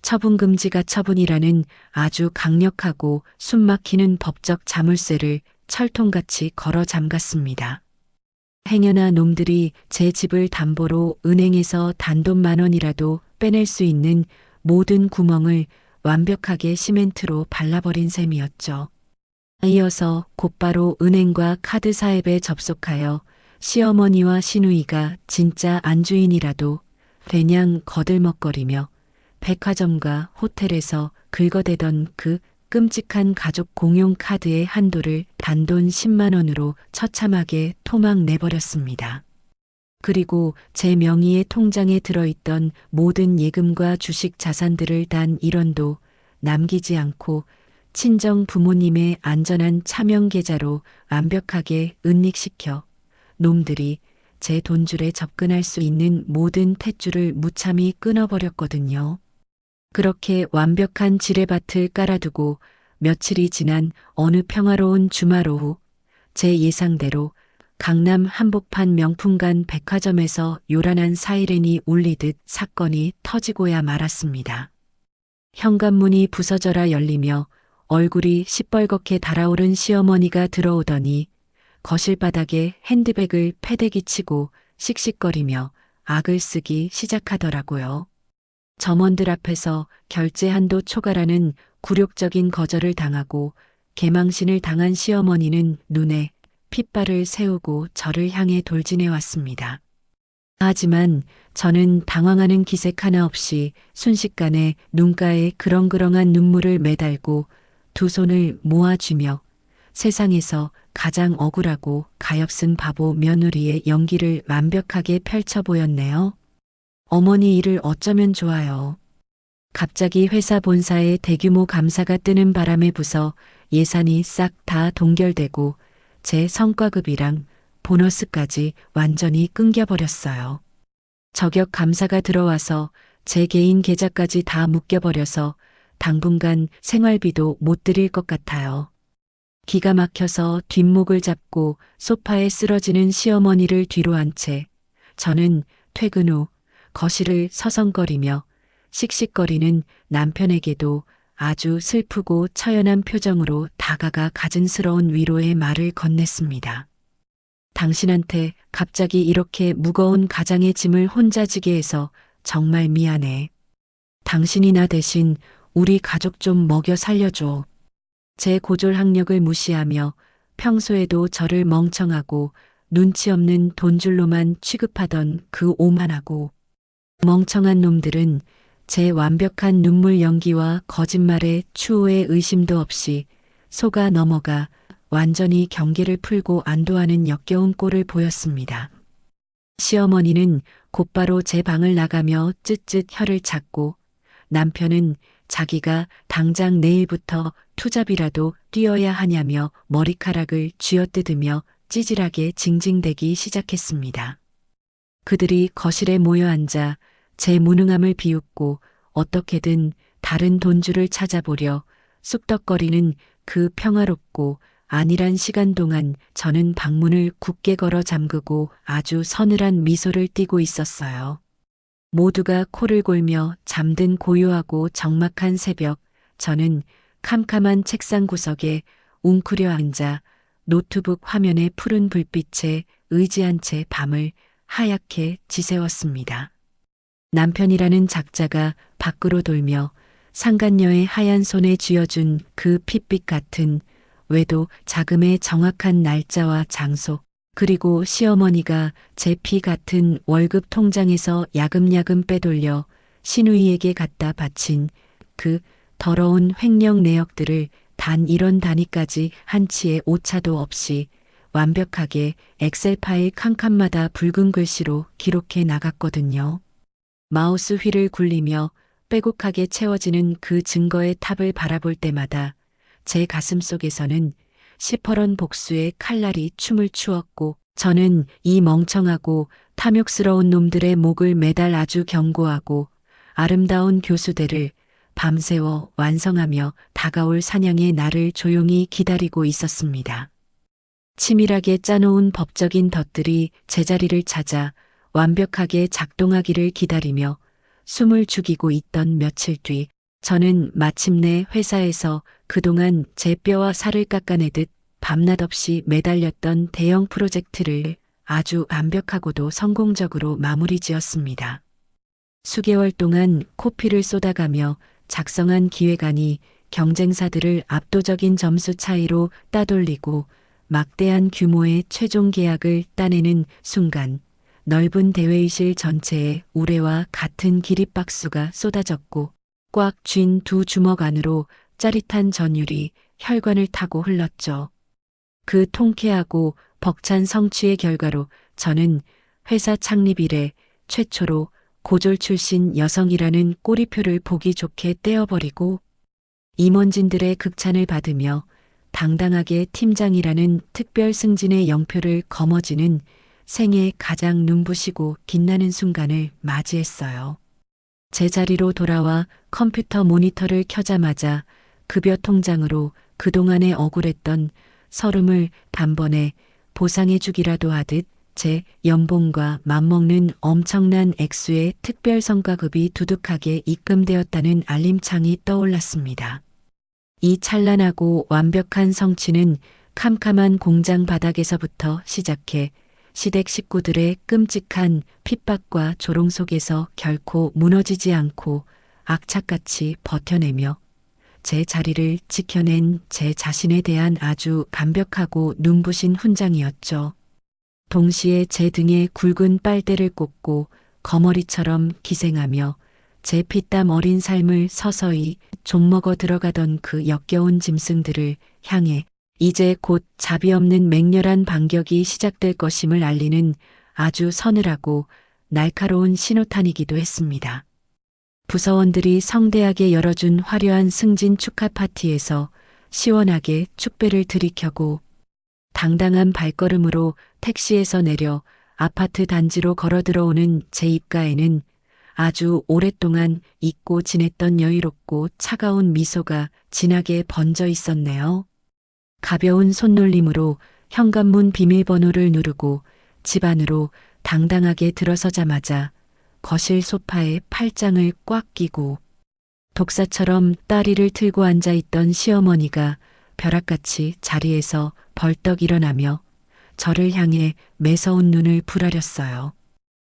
[SPEAKER 1] 처분금지가 처분이라는 아주 강력하고 숨막히는 법적 자물쇠를 철통같이 걸어 잠갔습니다. 행여나 놈들이 제 집을 담보로 은행에서 단돈 10,000원이라도 빼낼 수 있는 모든 구멍을 완벽하게 시멘트로 발라버린 셈이었죠. 이어서 곧바로 은행과 카드사 앱에 접속하여 시어머니와 시누이가 진짜 안주인이라도 그냥 거들먹거리며 백화점과 호텔에서 긁어대던 그 끔찍한 가족 공용 카드의 한도를 단돈 10만 원으로 처참하게 토막 내버렸습니다. 그리고 제 명의의 통장에 들어있던 모든 예금과 주식 자산들을 단 1원도 남기지 않고 친정 부모님의 안전한 차명 계좌로 완벽하게 은닉시켜 놈들이 제 돈줄에 접근할 수 있는 모든 탯줄을 무참히 끊어버렸거든요. 그렇게 완벽한 지뢰밭을 깔아두고 며칠이 지난 어느 평화로운 주말 오후 제 예상대로 강남 한복판 명품관 백화점에서 요란한 사이렌이 울리듯 사건이 터지고야 말았습니다. 현관문이 부서져라 열리며 얼굴이 시뻘겋게 달아오른 시어머니가 들어오더니 거실 바닥에 핸드백을 패대기 치고 씩씩거리며 악을 쓰기 시작하더라고요. 점원들 앞에서 결제 한도 초과라는 굴욕적인 거절을 당하고 개망신을 당한 시어머니는 눈에 핏발을 세우고 저를 향해 돌진해 왔습니다. 하지만 저는 당황하는 기색 하나 없이 순식간에 눈가에 그렁그렁한 눈물을 매달고 두 손을 모아쥐며 세상에서 가장 억울하고 가엾은 바보 며느리의 연기를 완벽하게 펼쳐 보였네요. 어머니 일을 어쩌면 좋아요. 갑자기 회사 본사에 대규모 감사가 뜨는 바람에 부서 예산이 싹 다 동결되고 제 성과급이랑 보너스까지 완전히 끊겨버렸어요. 저격 감사가 들어와서 제 개인 계좌까지 다 묶여버려서 당분간 생활비도 못 드릴 것 같아요. 기가 막혀서 뒷목을 잡고 소파에 쓰러지는 시어머니를 뒤로 한 채 저는 퇴근 후 거실을 서성거리며 씩씩거리는 남편에게도 아주 슬프고 처연한 표정으로 다가가 가증스러운 위로의 말을 건넸습니다. 당신한테 갑자기 이렇게 무거운 가장의 짐을 혼자 지게 해서 정말 미안해. 당신이 나 대신 우리 가족 좀 먹여 살려줘. 제 고졸 학력을 무시하며 평소에도 저를 멍청하고 눈치 없는 돈줄로만 취급하던 그 오만하고 멍청한 놈들은 제 완벽한 눈물 연기와 거짓말에 추호의 의심도 없이 속아 넘어가 완전히 경계를 풀고 안도하는 역겨운 꼴을 보였습니다. 시어머니는 곧바로 제 방을 나가며 쯧쯧 혀를 찾고 남편은 자기가 당장 내일부터 투잡이라도 뛰어야 하냐며 머리카락을 쥐어뜯으며 찌질하게 징징대기 시작했습니다. 그들이 거실에 모여 앉아 제 무능함을 비웃고 어떻게든 다른 돈줄을 찾아보려 쑥덕거리는 그 평화롭고 안일한 시간 동안 저는 방문을 굳게 걸어 잠그고 아주 서늘한 미소를 띠고 있었어요. 모두가 코를 골며 잠든 고요하고 적막한 새벽, 저는 캄캄한 책상 구석에 웅크려 앉아 노트북 화면의 푸른 불빛에 의지한 채 밤을 하얗게 지새웠습니다. 남편이라는 작자가 밖으로 돌며 상간녀의 하얀 손에 쥐어준 그 핏빛 같은 외도 자금의 정확한 날짜와 장소, 그리고 시어머니가 제 피 같은 월급 통장에서 야금야금 빼돌려 시누이에게 갖다 바친 그 더러운 횡령 내역들을 단 이런 단위까지 한치의 오차도 없이 완벽하게 엑셀 파일 칸칸마다 붉은 글씨로 기록해 나갔거든요. 마우스 휠을 굴리며 빼곡하게 채워지는 그 증거의 탑을 바라볼 때마다 제 가슴 속에서는 시퍼런 복수의 칼날이 춤을 추었고, 저는 이 멍청하고 탐욕스러운 놈들의 목을 매달 아주 견고하고 아름다운 교수대를 밤새워 완성하며 다가올 사냥의 날을 조용히 기다리고 있었습니다. 치밀하게 짜놓은 법적인 덫들이 제자리를 찾아 완벽하게 작동하기를 기다리며 숨을 죽이고 있던 며칠 뒤, 저는 마침내 회사에서 그동안 제 뼈와 살을 깎아내듯 밤낮 없이 매달렸던 대형 프로젝트를 아주 완벽하고도 성공적으로 마무리 지었습니다. 수개월 동안 코피를 쏟아가며 작성한 기획안이 경쟁사들을 압도적인 점수 차이로 따돌리고 막대한 규모의 최종 계약을 따내는 순간, 넓은 대회의실 전체에 우레와 같은 기립박수가 쏟아졌고, 꽉 쥔 두 주먹 안으로 짜릿한 전율이 혈관을 타고 흘렀죠. 그 통쾌하고 벅찬 성취의 결과로 저는 회사 창립 이래 최초로 고졸 출신 여성이라는 꼬리표를 보기 좋게 떼어버리고 임원진들의 극찬을 받으며 당당하게 팀장이라는 특별 승진의 영표를 거머쥐는 생애 가장 눈부시고 빛나는 순간을 맞이했어요. 제 자리로 돌아와 컴퓨터 모니터를 켜자마자 급여 통장으로 그동안에 억울했던 서름을 단번에 보상해주기라도 하듯 제 연봉과 맞먹는 엄청난 액수의 특별 성과급이 두둑하게 입금되었다는 알림창이 떠올랐습니다. 이 찬란하고 완벽한 성취는 캄캄한 공장 바닥에서부터 시작해 시댁 식구들의 끔찍한 핍박과 조롱 속에서 결코 무너지지 않고 악착같이 버텨내며 제 자리를 지켜낸 제 자신에 대한 아주 완벽하고 눈부신 훈장이었죠. 동시에 제 등에 굵은 빨대를 꽂고 거머리처럼 기생하며 제 피땀 어린 삶을 서서히 좀먹어 들어가던 그 역겨운 짐승들을 향해 이제 곧 자비 없는 맹렬한 반격이 시작될 것임을 알리는 아주 서늘하고 날카로운 신호탄이기도 했습니다. 부서원들이 성대하게 열어준 화려한 승진 축하 파티에서 시원하게 축배를 들이켜고 당당한 발걸음으로 택시에서 내려 아파트 단지로 걸어 들어오는 제 입가에는 아주 오랫동안 잊고 지냈던 여유롭고 차가운 미소가 진하게 번져 있었네요. 가벼운 손놀림으로 현관문 비밀번호를 누르고 집 안으로 당당하게 들어서자마자 거실 소파에 팔짱을 꽉 끼고 독사처럼 다리를 틀고 앉아있던 시어머니가 벼락같이 자리에서 벌떡 일어나며 저를 향해 매서운 눈을 부라렸어요.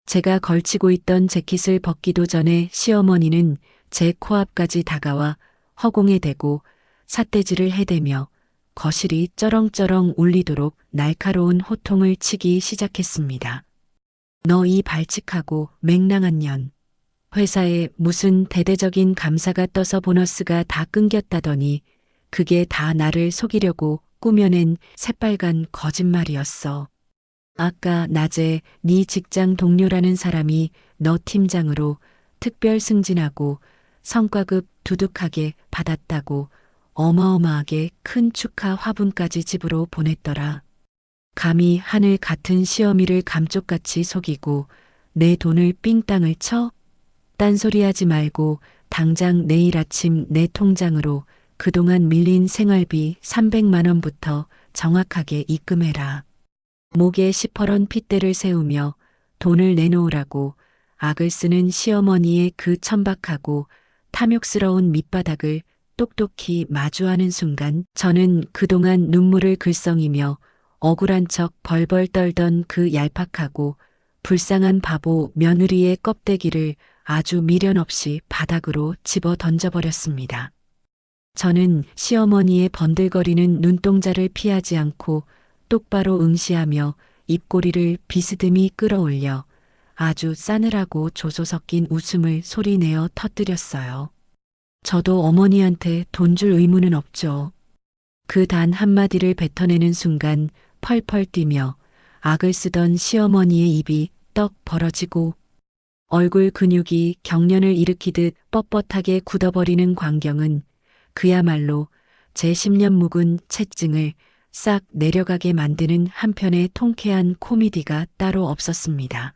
[SPEAKER 1] 제가 걸치고 있던 재킷을 벗기도 전에 시어머니는 제 코앞까지 다가와 허공에 대고 삿대질을 해대며 거실이 쩌렁쩌렁 울리도록 날카로운 호통을 치기 시작했습니다. 너 이 발칙하고 맹랑한 년. 회사에 무슨 대대적인 감사가 떠서 보너스가 다 끊겼다더니 그게 다 나를 속이려고 꾸며낸 새빨간 거짓말이었어. 아까 낮에 네 직장 동료라는 사람이 너 팀장으로 특별 승진하고 성과급 두둑하게 받았다고 어마어마하게 큰 축하 화분까지 집으로 보냈더라. 감히 하늘 같은 시어미를 감쪽같이 속이고 내 돈을 삥땅을 쳐? 딴소리하지 말고 당장 내일 아침 내 통장으로 그동안 밀린 생활비 300만 원부터 정확하게 입금해라. 목에 시퍼런 핏대를 세우며 돈을 내놓으라고 악을 쓰는 시어머니의 그 천박하고 탐욕스러운 밑바닥을 똑똑히 마주하는 순간 저는 그동안 눈물을 글썽이며 억울한 척 벌벌 떨던 그 얄팍하고 불쌍한 바보 며느리의 껍데기를 아주 미련 없이 바닥으로 집어 던져버렸습니다. 저는 시어머니의 번들거리는 눈동자를 피하지 않고 똑바로 응시하며 입꼬리를 비스듬히 끌어올려 아주 싸늘하고 조소 섞인 웃음을 소리내어 터뜨렸어요. 저도 어머니한테 돈 줄 의무는 없죠. 그 단 한마디를 뱉어내는 순간 펄펄 뛰며 악을 쓰던 시어머니의 입이 떡 벌어지고 얼굴 근육이 경련을 일으키듯 뻣뻣하게 굳어버리는 광경은 그야말로 제 10년 묵은 채증을 싹 내려가게 만드는 한편의 통쾌한 코미디가 따로 없었습니다.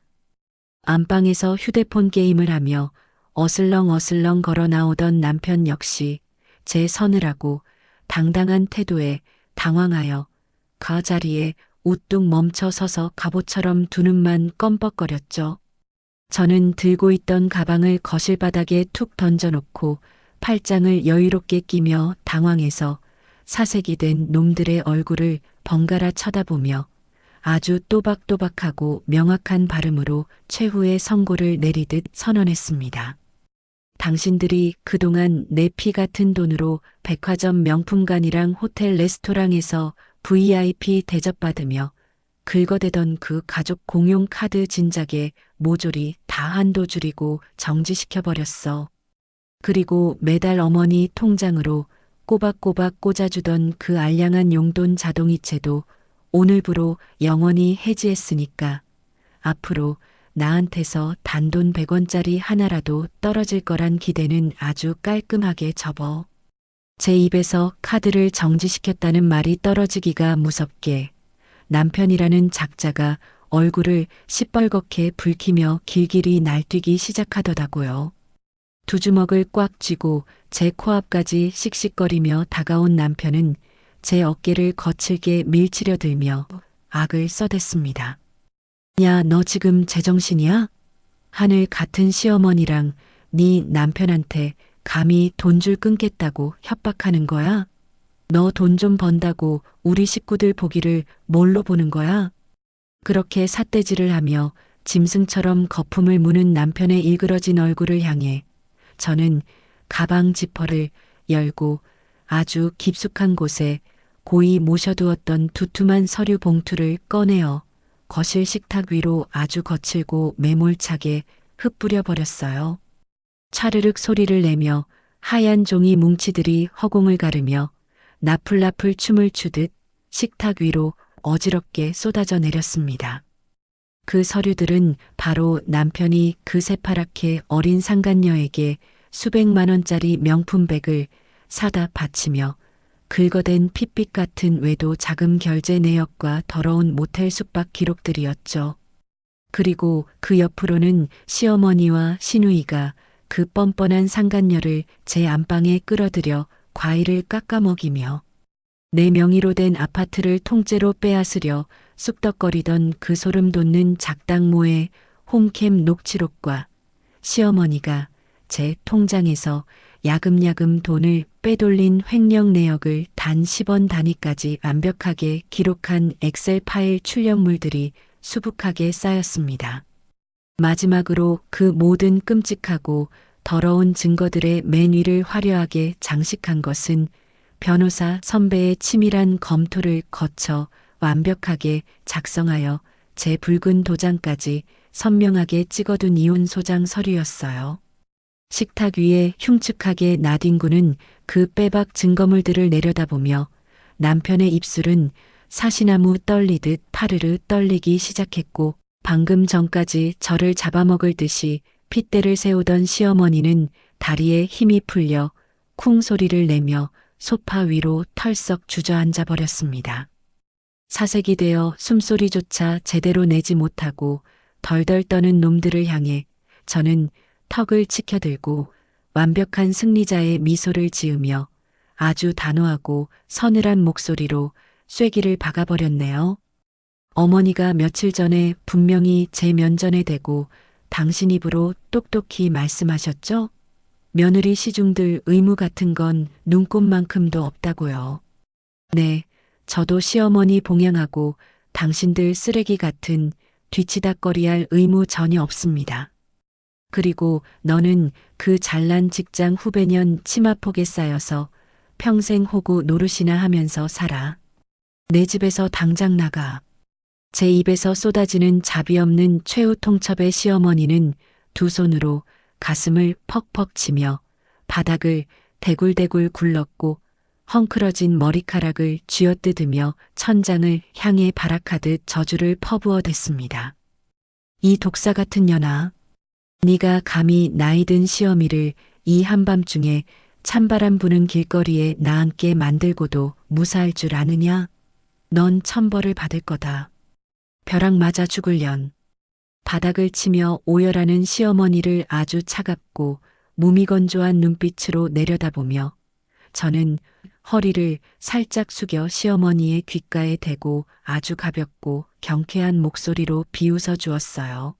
[SPEAKER 1] 안방에서 휴대폰 게임을 하며 어슬렁어슬렁 걸어 나오던 남편 역시 제 서늘하고 당당한 태도에 당황하여 그 자리에 우뚝 멈춰 서서 갑옷처럼 두 눈만 껌뻑거렸죠. 저는 들고 있던 가방을 거실 바닥에 툭 던져놓고 팔짱을 여유롭게 끼며 당황해서 사색이 된 놈들의 얼굴을 번갈아 쳐다보며 아주 또박또박하고 명확한 발음으로 최후의 선고를 내리듯 선언했습니다. 당신들이 그동안 내 피 같은 돈으로 백화점 명품관이랑 호텔 레스토랑에서 VIP 대접받으며 긁어대던 그 가족 공용 카드 진작에 모조리 다 한도 줄이고 정지시켜버렸어. 그리고 매달 어머니 통장으로 꼬박꼬박 꽂아주던 그 알량한 용돈 자동이체도 오늘부로 영원히 해지했으니까 앞으로 나한테서 단돈 100원짜리 하나라도 떨어질 거란 기대는 아주 깔끔하게 접어. 제 입에서 카드를 정지시켰다는 말이 떨어지기가 무섭게 남편이라는 작자가 얼굴을 시뻘겋게 붉히며 길길이 날뛰기 시작하더라고요. 두 주먹을 꽉 쥐고 제 코앞까지 씩씩거리며 다가온 남편은 제 어깨를 거칠게 밀치려 들며 악을 써댔습니다. 야, 너 지금 제정신이야? 하늘 같은 시어머니랑 네 남편한테 감히 돈 줄 끊겠다고 협박하는 거야? 너 돈 좀 번다고 우리 식구들 보기를 뭘로 보는 거야? 그렇게 삿대질을 하며 짐승처럼 거품을 무는 남편의 일그러진 얼굴을 향해 저는 가방 지퍼를 열고 아주 깊숙한 곳에 고이 모셔두었던 두툼한 서류 봉투를 꺼내어 거실 식탁 위로 아주 거칠고 매몰차게 흩뿌려 버렸어요. 차르륵 소리를 내며 하얀 종이 뭉치들이 허공을 가르며 나풀나풀 춤을 추듯 식탁 위로 어지럽게 쏟아져 내렸습니다. 그 서류들은 바로 남편이 그 새파랗게 어린 상간녀에게 수백만 원짜리 명품백을 사다 바치며 긁어댄 핏빛 같은 외도 자금 결제 내역과 더러운 모텔 숙박 기록들이었죠. 그리고 그 옆으로는 시어머니와 시누이가 그 뻔뻔한 상간녀를 제 안방에 끌어들여 과일을 깎아먹이며 내 명의로 된 아파트를 통째로 빼앗으려 쑥덕거리던 그 소름 돋는 작당모의 홈캠 녹취록과 시어머니가 제 통장에서 야금야금 돈을 빼돌린 횡령 내역을 단 10원 단위까지 완벽하게 기록한 엑셀 파일 출력물들이 수북하게 쌓였습니다. 마지막으로 그 모든 끔찍하고 더러운 증거들의 맨 위를 화려하게 장식한 것은 변호사 선배의 치밀한 검토를 거쳐 완벽하게 작성하여 제 붉은 도장까지 선명하게 찍어둔 이혼 소장 서류였어요. 식탁 위에 흉측하게 나뒹구는 그 빼박 증거물들을 내려다보며 남편의 입술은 사시나무 떨리듯 파르르 떨리기 시작했고 방금 전까지 저를 잡아먹을 듯이 핏대를 세우던 시어머니는 다리에 힘이 풀려 쿵 소리를 내며 소파 위로 털썩 주저앉아 버렸습니다. 사색이 되어 숨소리조차 제대로 내지 못하고 덜덜 떠는 놈들을 향해 저는 턱을 치켜들고 완벽한 승리자의 미소를 지으며 아주 단호하고 서늘한 목소리로 쐐기를 박아버렸네요. 어머니가 며칠 전에 분명히 제 면전에 대고 당신 입으로 똑똑히 말씀하셨죠? 며느리 시중들 의무 같은 건 눈꼽만큼도 없다고요. 네, 저도 시어머니 봉양하고 당신들 쓰레기 같은 뒤치다꺼리할 의무 전혀 없습니다. 그리고 너는 그 잘난 직장 후배년 치마폭에 쌓여서 평생 호구 노릇이나 하면서 살아. 내 집에서 당장 나가. 제 입에서 쏟아지는 자비 없는 최후 통첩의 시어머니는 두 손으로 가슴을 퍽퍽 치며 바닥을 대굴대굴 굴렀고 헝클어진 머리카락을 쥐어뜯으며 천장을 향해 발악하듯 저주를 퍼부어댔습니다. 이 독사 같은 년아, 네가 감히 나이든 시어미를 이 한밤중에 찬바람 부는 길거리에 나앉게 만들고도 무사할 줄 아느냐? 넌 천벌을 받을 거다. 벼락 맞아 죽을련. 바닥을 치며 오열하는 시어머니를 아주 차갑고 무미건조한 눈빛으로 내려다보며 저는 허리를 살짝 숙여 시어머니의 귓가에 대고 아주 가볍고 경쾌한 목소리로 비웃어 주었어요.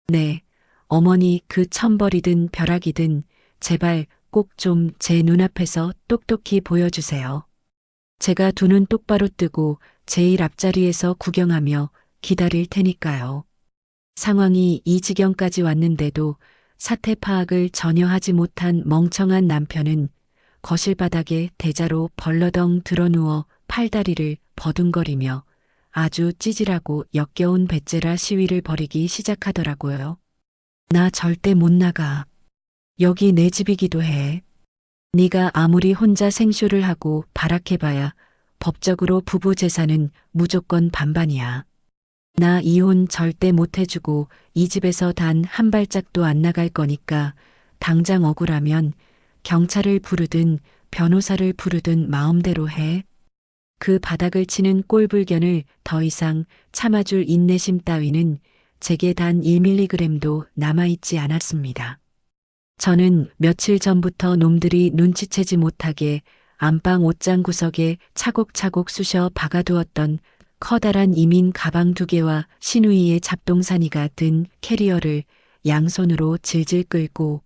[SPEAKER 1] 네, 어머니 그 천벌이든 벼락이든 제발 꼭 좀 제 눈앞에서 똑똑히 보여주세요. 제가 두 눈 똑바로 뜨고 제일 앞자리에서 구경하며 기다릴 테니까요. 상황이 이 지경까지 왔는데도 사태 파악을 전혀 하지 못한 멍청한 남편은 거실 바닥에 대자로 벌러덩 드러누워 팔다리를 버둥거리며 아주 찌질하고 역겨운 배째라 시위를 벌이기 시작하더라고요. 나 절대 못 나가. 여기 내 집이기도 해. 네가 아무리 혼자 생쇼를 하고 발악해봐야 법적으로 부부 재산은 무조건 반반이야. 나 이혼 절대 못 해주고 이 집에서 단 한 발짝도 안 나갈 거니까 당장 억울하면 경찰을 부르든 변호사를 부르든 마음대로 해. 그 바닥을 치는 꼴불견을 더 이상 참아줄 인내심 따위는 제게 단 1mg도 남아있지 않았습니다. 저는 며칠 전부터 놈들이 눈치채지 못하게 안방 옷장 구석에 차곡차곡 쑤셔 박아두었던 커다란 이민 가방 2개와 시누이의 잡동사니가 든 캐리어를 양손으로 질질 끌고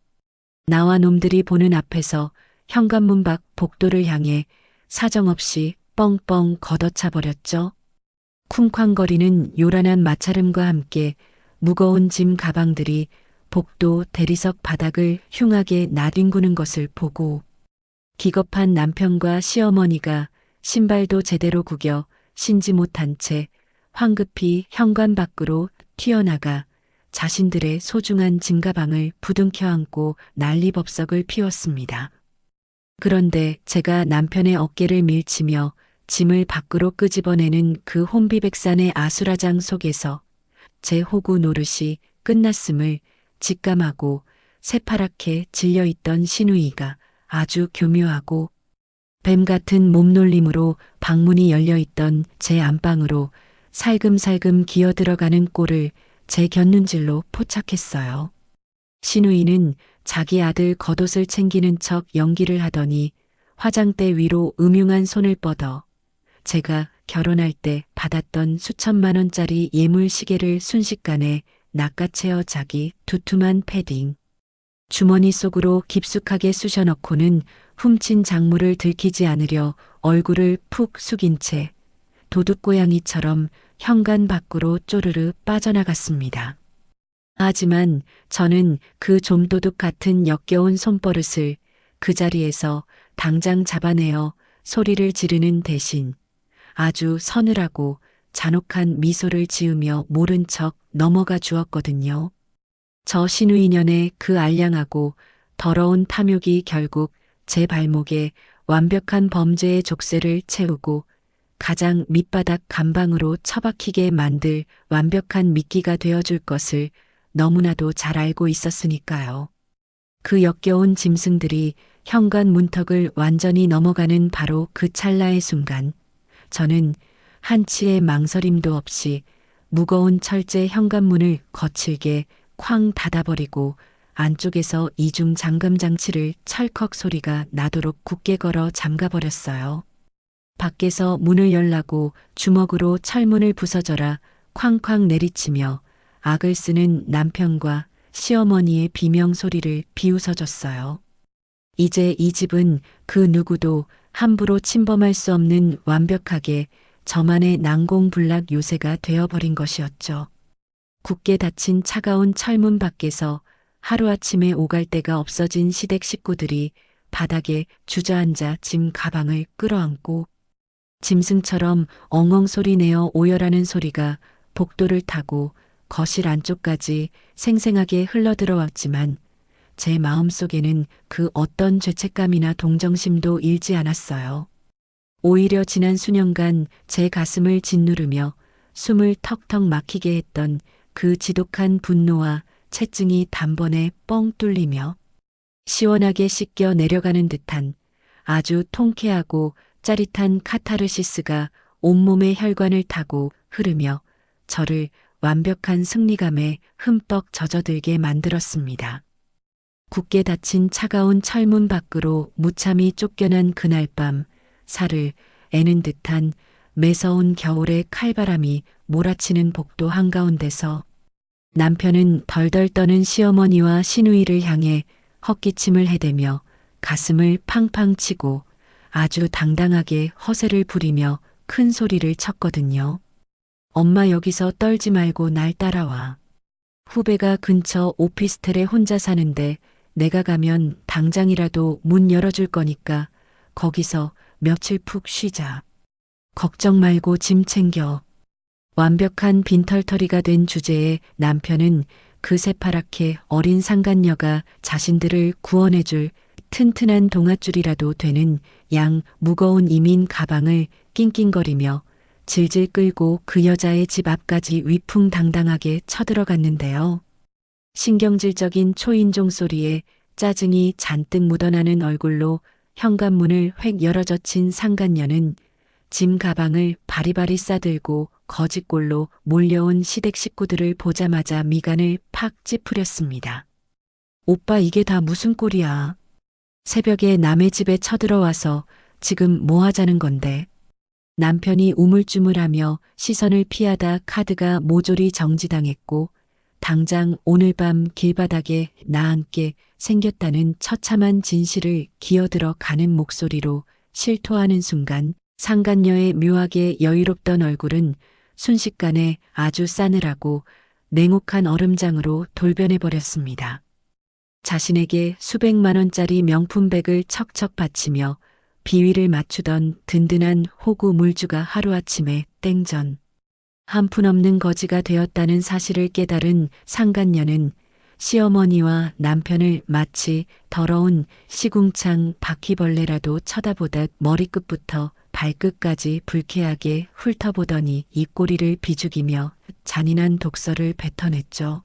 [SPEAKER 1] 나와 놈들이 보는 앞에서 현관문 밖 복도를 향해 사정없이 뻥뻥 걷어차 버렸죠. 쿵쾅거리는 요란한 마찰음과 함께 무거운 짐 가방들이 복도 대리석 바닥을 흉하게 나뒹구는 것을 보고 기겁한 남편과 시어머니가 신발도 제대로 구겨 신지 못한 채 황급히 현관 밖으로 튀어나가 자신들의 소중한 짐가방을 부둥켜 안고 난리법석을 피웠습니다. 그런데 제가 남편의 어깨를 밀치며 짐을 밖으로 끄집어내는 그 혼비백산의 아수라장 속에서 제 호구 노릇이 끝났음을 직감하고 새파랗게 질려있던 시누이가 아주 교묘하고 뱀 같은 몸놀림으로 방문이 열려있던 제 안방으로 살금살금 기어들어가는 꼴을 제 곁눈질로 포착했어요. 시누이는 자기 아들 겉옷을 챙기는 척 연기를 하더니 화장대 위로 음흉한 손을 뻗어 제가 결혼할 때 받았던 수천만 원짜리 예물 시계를 순식간에 낚아채어 자기 두툼한 패딩 주머니 속으로 깊숙하게 쑤셔 넣고는 훔친 작물을 들키지 않으려 얼굴을 푹 숙인 채 도둑고양이처럼 현관 밖으로 쪼르르 빠져나갔습니다. 하지만 저는 그 좀도둑 같은 역겨운 손버릇을 그 자리에서 당장 잡아내어 소리를 지르는 대신 아주 서늘하고 잔혹한 미소를 지으며 모른 척 넘어가 주었거든요. 저 시누이년의 그 알량하고 더러운 탐욕이 결국 제 발목에 완벽한 범죄의 족쇄를 채우고 가장 밑바닥 감방으로 처박히게 만들 완벽한 미끼가 되어줄 것을 너무나도 잘 알고 있었으니까요. 그 역겨운 짐승들이 현관 문턱을 완전히 넘어가는 바로 그 찰나의 순간 저는 한치의 망설임도 없이 무거운 철제 현관문을 거칠게 쾅 닫아버리고 안쪽에서 이중 잠금 장치를 철컥 소리가 나도록 굳게 걸어 잠가버렸어요. 밖에서 문을 열라고 주먹으로 철문을 부서져라 쾅쾅 내리치며 악을 쓰는 남편과 시어머니의 비명소리를 비웃어줬어요. 이제 이 집은 그 누구도 함부로 침범할 수 없는 완벽하게 저만의 난공불락 요새가 되어버린 것이었죠. 굳게 닫힌 차가운 철문 밖에서 하루아침에 오갈 데가 없어진 시댁 식구들이 바닥에 주저앉아 짐 가방을 끌어안고 짐승처럼 엉엉 소리 내어 오열하는 소리가 복도를 타고 거실 안쪽까지 생생하게 흘러들어왔지만 제 마음속에는 그 어떤 죄책감이나 동정심도 일지 않았어요. 오히려 지난 수년간 제 가슴을 짓누르며 숨을 턱턱 막히게 했던 그 지독한 분노와 채증이 단번에 뻥 뚫리며 시원하게 씻겨 내려가는 듯한 아주 통쾌하고 짜릿한 카타르시스가 온몸의 혈관을 타고 흐르며 저를 완벽한 승리감에 흠뻑 젖어들게 만들었습니다. 굳게 닫힌 차가운 철문 밖으로 무참히 쫓겨난 그날 밤 살을 애는 듯한 매서운 겨울의 칼바람이 몰아치는 복도 한가운데서 남편은 덜덜 떠는 시어머니와 시누이를 향해 헛기침을 해대며 가슴을 팡팡 치고 아주 당당하게 허세를 부리며 큰 소리를 쳤거든요. 엄마 여기서 떨지 말고 날 따라와. 후배가 근처 오피스텔에 혼자 사는데 내가 가면 당장이라도 문 열어줄 거니까 거기서 며칠 푹 쉬자. 걱정 말고 짐 챙겨. 완벽한 빈털터리가 된 주제에 남편은 그 새파랗게 어린 상간녀가 자신들을 구원해줄 튼튼한 동아줄이라도 되는 양 무거운 이민 가방을 낑낑거리며 질질 끌고 그 여자의 집 앞까지 위풍당당하게 쳐들어갔는데요. 신경질적인 초인종 소리에 짜증이 잔뜩 묻어나는 얼굴로 현관문을 획 열어젖힌 상간녀는 짐 가방을 바리바리 싸들고 거짓골로 몰려온 시댁 식구들을 보자마자 미간을 팍 찌푸렸습니다. 오빠 이게 다 무슨 꼴이야. 새벽에 남의 집에 쳐들어와서 지금 뭐 하자는 건데. 남편이 우물쭈물하며 시선을 피하다 카드가 모조리 정지당했고 당장 오늘 밤 길바닥에 나앉게 생겼다는 처참한 진실을 기어들어 가는 목소리로 실토하는 순간 상간녀의 묘하게 여유롭던 얼굴은 순식간에 아주 싸늘하고 냉혹한 얼음장으로 돌변해 버렸습니다. 자신에게 수백만 원짜리 명품백을 척척 바치며 비위를 맞추던 든든한 호구 물주가 하루아침에 땡전 한푼없는 거지가 되었다는 사실을 깨달은 상간녀는 시어머니와 남편을 마치 더러운 시궁창 바퀴벌레라도 쳐다보듯 머리끝부터 발끝까지 불쾌하게 훑어보더니 입꼬리를 비죽이며 잔인한 독설을 뱉어냈죠.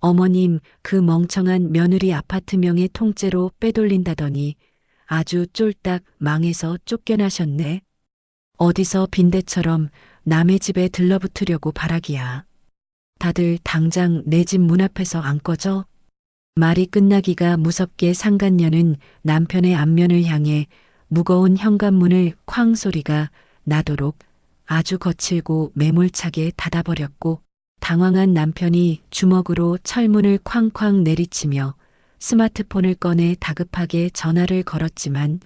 [SPEAKER 1] 어머님, 그 멍청한 며느리 아파트명의 통째로 빼돌린다더니 아주 쫄딱 망해서 쫓겨나셨네. 어디서 빈대처럼 남의 집에 들러붙으려고 바라기야. 다들 당장 내 집 문 앞에서 안 꺼져? 말이 끝나기가 무섭게 상간녀는 남편의 앞면을 향해 무거운 현관문을 쾅 소리가 나도록 아주 거칠고 매몰차게 닫아버렸고 당황한 남편이 주먹으로 철문을 쾅쾅 내리치며 스마트폰을 꺼내 다급하게 전화를 걸었지만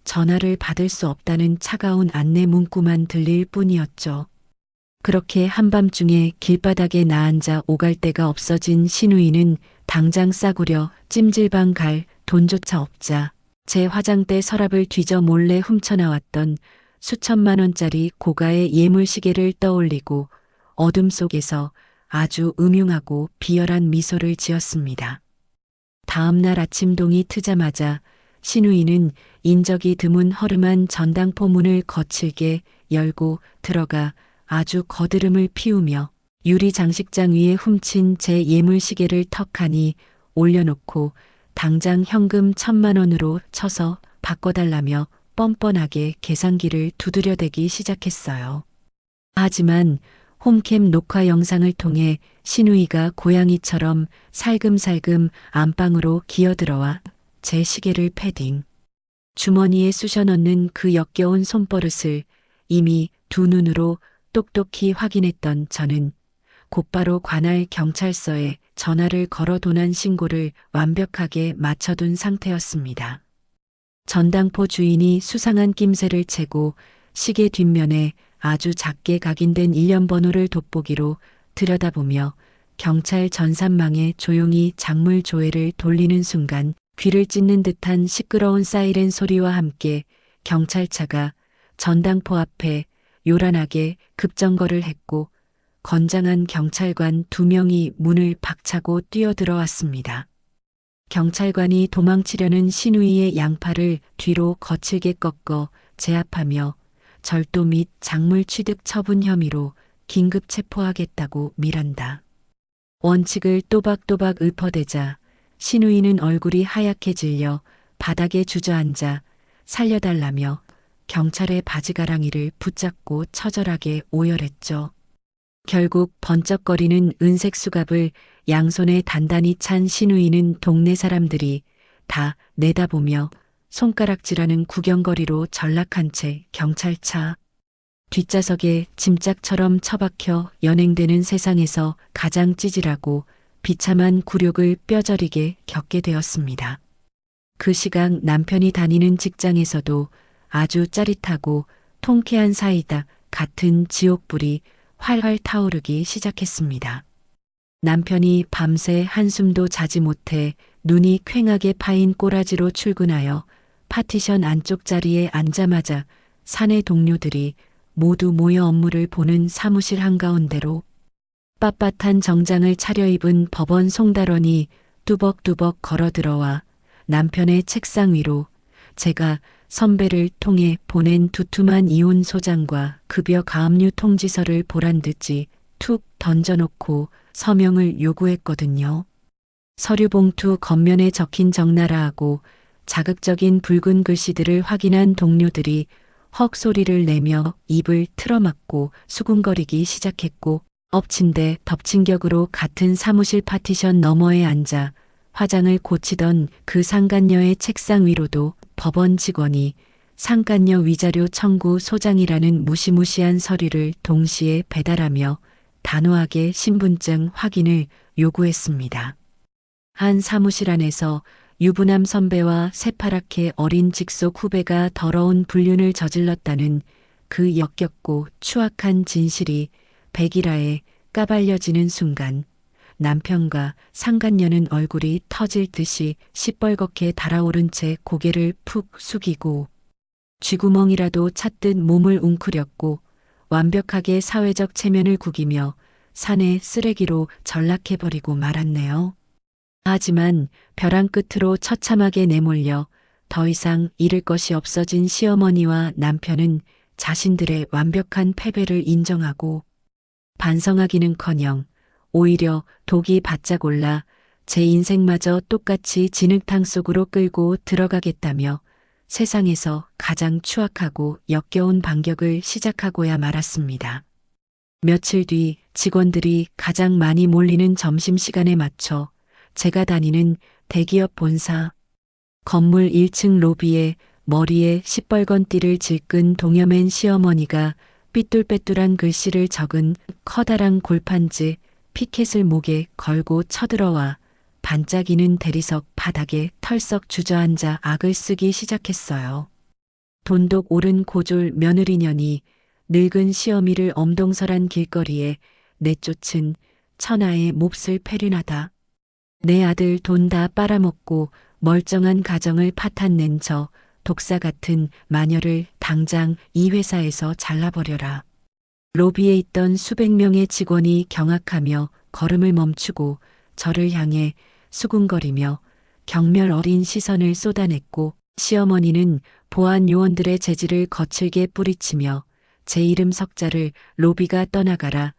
[SPEAKER 1] 전화를 받을 수 없다는 차가운 안내 문구만 들릴 뿐이었죠. 그렇게 한밤중에 길바닥에 나앉아 오갈 데가 없어진 시누이는 당장 싸구려 찜질방 갈 돈조차 없자 제 화장대 서랍을 뒤져 몰래 훔쳐나왔던 수천만 원짜리 고가의 예물시계를 떠올리고 어둠 속에서 아주 음흉하고 비열한 미소를 지었습니다. 다음 날 아침 동이 트자마자 시누이는 인적이 드문 허름한 전당포 문을 거칠게 열고 들어가 아주 거드름을 피우며 유리 장식장 위에 훔친 제 예물시계를 턱하니 올려놓고 당장 현금 1,000만 원으로 쳐서 바꿔달라며 뻔뻔하게 계산기를 두드려대기 시작했어요. 하지만 홈캠 녹화 영상을 통해 시누이가 고양이처럼 살금살금 안방으로 기어들어와 제 시계를 패딩. 주머니에 쑤셔 넣는 그 역겨운 손버릇을 이미 두 눈으로 똑똑히 확인했던 저는 곧바로 관할 경찰서에 전화를 걸어 도난 신고를 완벽하게 맞춰둔 상태였습니다. 전당포 주인이 수상한 낌새를 채고 시계 뒷면에 아주 작게 각인된 일련 번호를 돋보기로 들여다보며 경찰 전산망에 조용히 작물 조회를 돌리는 순간 귀를 찢는 듯한 시끄러운 사이렌 소리와 함께 경찰차가 전당포 앞에 요란하게 급정거를 했고 건장한 경찰관 2명이 문을 박차고 뛰어들어왔습니다. 경찰관이 도망치려는 신우이의 양팔을 뒤로 거칠게 꺾어 제압하며 절도 및 작물 취득 처분 혐의로 긴급 체포하겠다고 밀한다. 원칙을 또박또박 읊어대자 신우이는 얼굴이 하얗게 질려 바닥에 주저앉아 살려달라며 경찰의 바지가랑이를 붙잡고 처절하게 오열했죠. 결국 번쩍거리는 은색 수갑을 양손에 단단히 찬 신우이는 동네 사람들이 다 내다보며 손가락질하는 구경거리로 전락한 채 경찰차 뒷좌석에 짐짝처럼 처박혀 연행되는 세상에서 가장 찌질하고 비참한 굴욕을 뼈저리게 겪게 되었습니다. 그 시각 남편이 다니는 직장에서도 아주 짜릿하고 통쾌한 사이다 같은 지옥불이 활활 타오르기 시작했습니다. 남편이 밤새 한숨도 자지 못해 눈이 퀭하게 파인 꼬라지로 출근하여 파티션 안쪽 자리에 앉자마자 사내 동료들이 모두 모여 업무를 보는 사무실 한가운데로 빳빳한 정장을 차려입은 법원 송달원이 뚜벅뚜벅 걸어들어와 남편의 책상 위로 제가 선배를 통해 보낸 두툼한 이혼 소장과 급여 가압류 통지서를 보란듯이 툭 던져놓고 서명을 요구했거든요. 서류 봉투 겉면에 적힌 적나라하고 자극적인 붉은 글씨들을 확인한 동료들이 헉 소리를 내며 입을 틀어막고 수군거리기 시작했고 엎친 데 덮친 격으로 같은 사무실 파티션 너머에 앉아 화장을 고치던 그 상간녀의 책상 위로도 법원 직원이 상간녀 위자료 청구 소장이라는 무시무시한 서류를 동시에 배달하며 단호하게 신분증 확인을 요구했습니다. 한 사무실 안에서 유부남 선배와 새파랗게 어린 직속 후배가 더러운 불륜을 저질렀다는 그 역겹고 추악한 진실이 백일화에 까발려지는 순간 남편과 상간녀는 얼굴이 터질 듯이 시뻘겋게 달아오른 채 고개를 푹 숙이고 쥐구멍이라도 찾듯 몸을 웅크렸고 완벽하게 사회적 체면을 구기며 산의 쓰레기로 전락해버리고 말았네요. 하지만 벼랑 끝으로 처참하게 내몰려 더 이상 잃을 것이 없어진 시어머니와 남편은 자신들의 완벽한 패배를 인정하고 반성하기는커녕 오히려 독이 바짝 올라 제 인생마저 똑같이 진흙탕 속으로 끌고 들어가겠다며 세상에서 가장 추악하고 역겨운 반격을 시작하고야 말았습니다. 며칠 뒤 직원들이 가장 많이 몰리는 점심시간에 맞춰 제가 다니는 대기업 본사 건물 1층 로비에 머리에 시뻘건 띠를 질끈 동여맨 시어머니가 삐뚤빼뚤한 글씨를 적은 커다란 골판지 피켓을 목에 걸고 쳐들어와 반짝이는 대리석 바닥에 털썩 주저앉아 악을 쓰기 시작했어요. 돈독 오른 고졸 며느리년이 늙은 시어미를 엄동설한 길거리에 내쫓은 천하의 몹쓸 패륜하다. 내 아들 돈 다 빨아먹고 멀쩡한 가정을 파탄낸 저 독사 같은 마녀를 당장 이 회사에서 잘라버려라. 로비에 있던 수백 명의 직원이 경악하며 걸음을 멈추고 저를 향해 수군거리며 경멸 어린 시선을 쏟아냈고 시어머니는 보안 요원들의 재질을 거칠게 뿌리치며 제 이름 석자를 로비가 떠나가라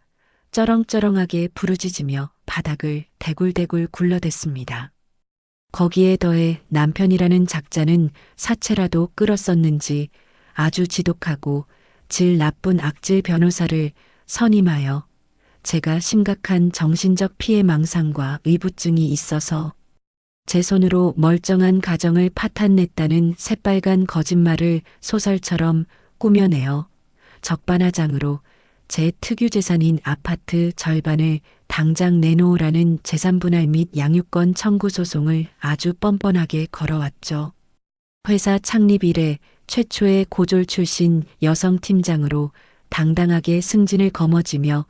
[SPEAKER 1] 쩌렁쩌렁하게 부르짖으며 바닥을 대굴대굴 굴러댔습니다. 거기에 더해 남편이라는 작자는 사채라도 끌었었는지 아주 지독하고 질 나쁜 악질 변호사를 선임하여 제가 심각한 정신적 피해 망상과 의부증이 있어서 제 손으로 멀쩡한 가정을 파탄냈다는 새빨간 거짓말을 소설처럼 꾸며내어 적반하장으로 제 특유 재산인 아파트 절반을 당장 내놓으라는 재산분할 및 양육권 청구 소송을 아주 뻔뻔하게 걸어왔죠. 회사 창립 이래 최초의 고졸 출신 여성 팀장으로 당당하게 승진을 거머쥐며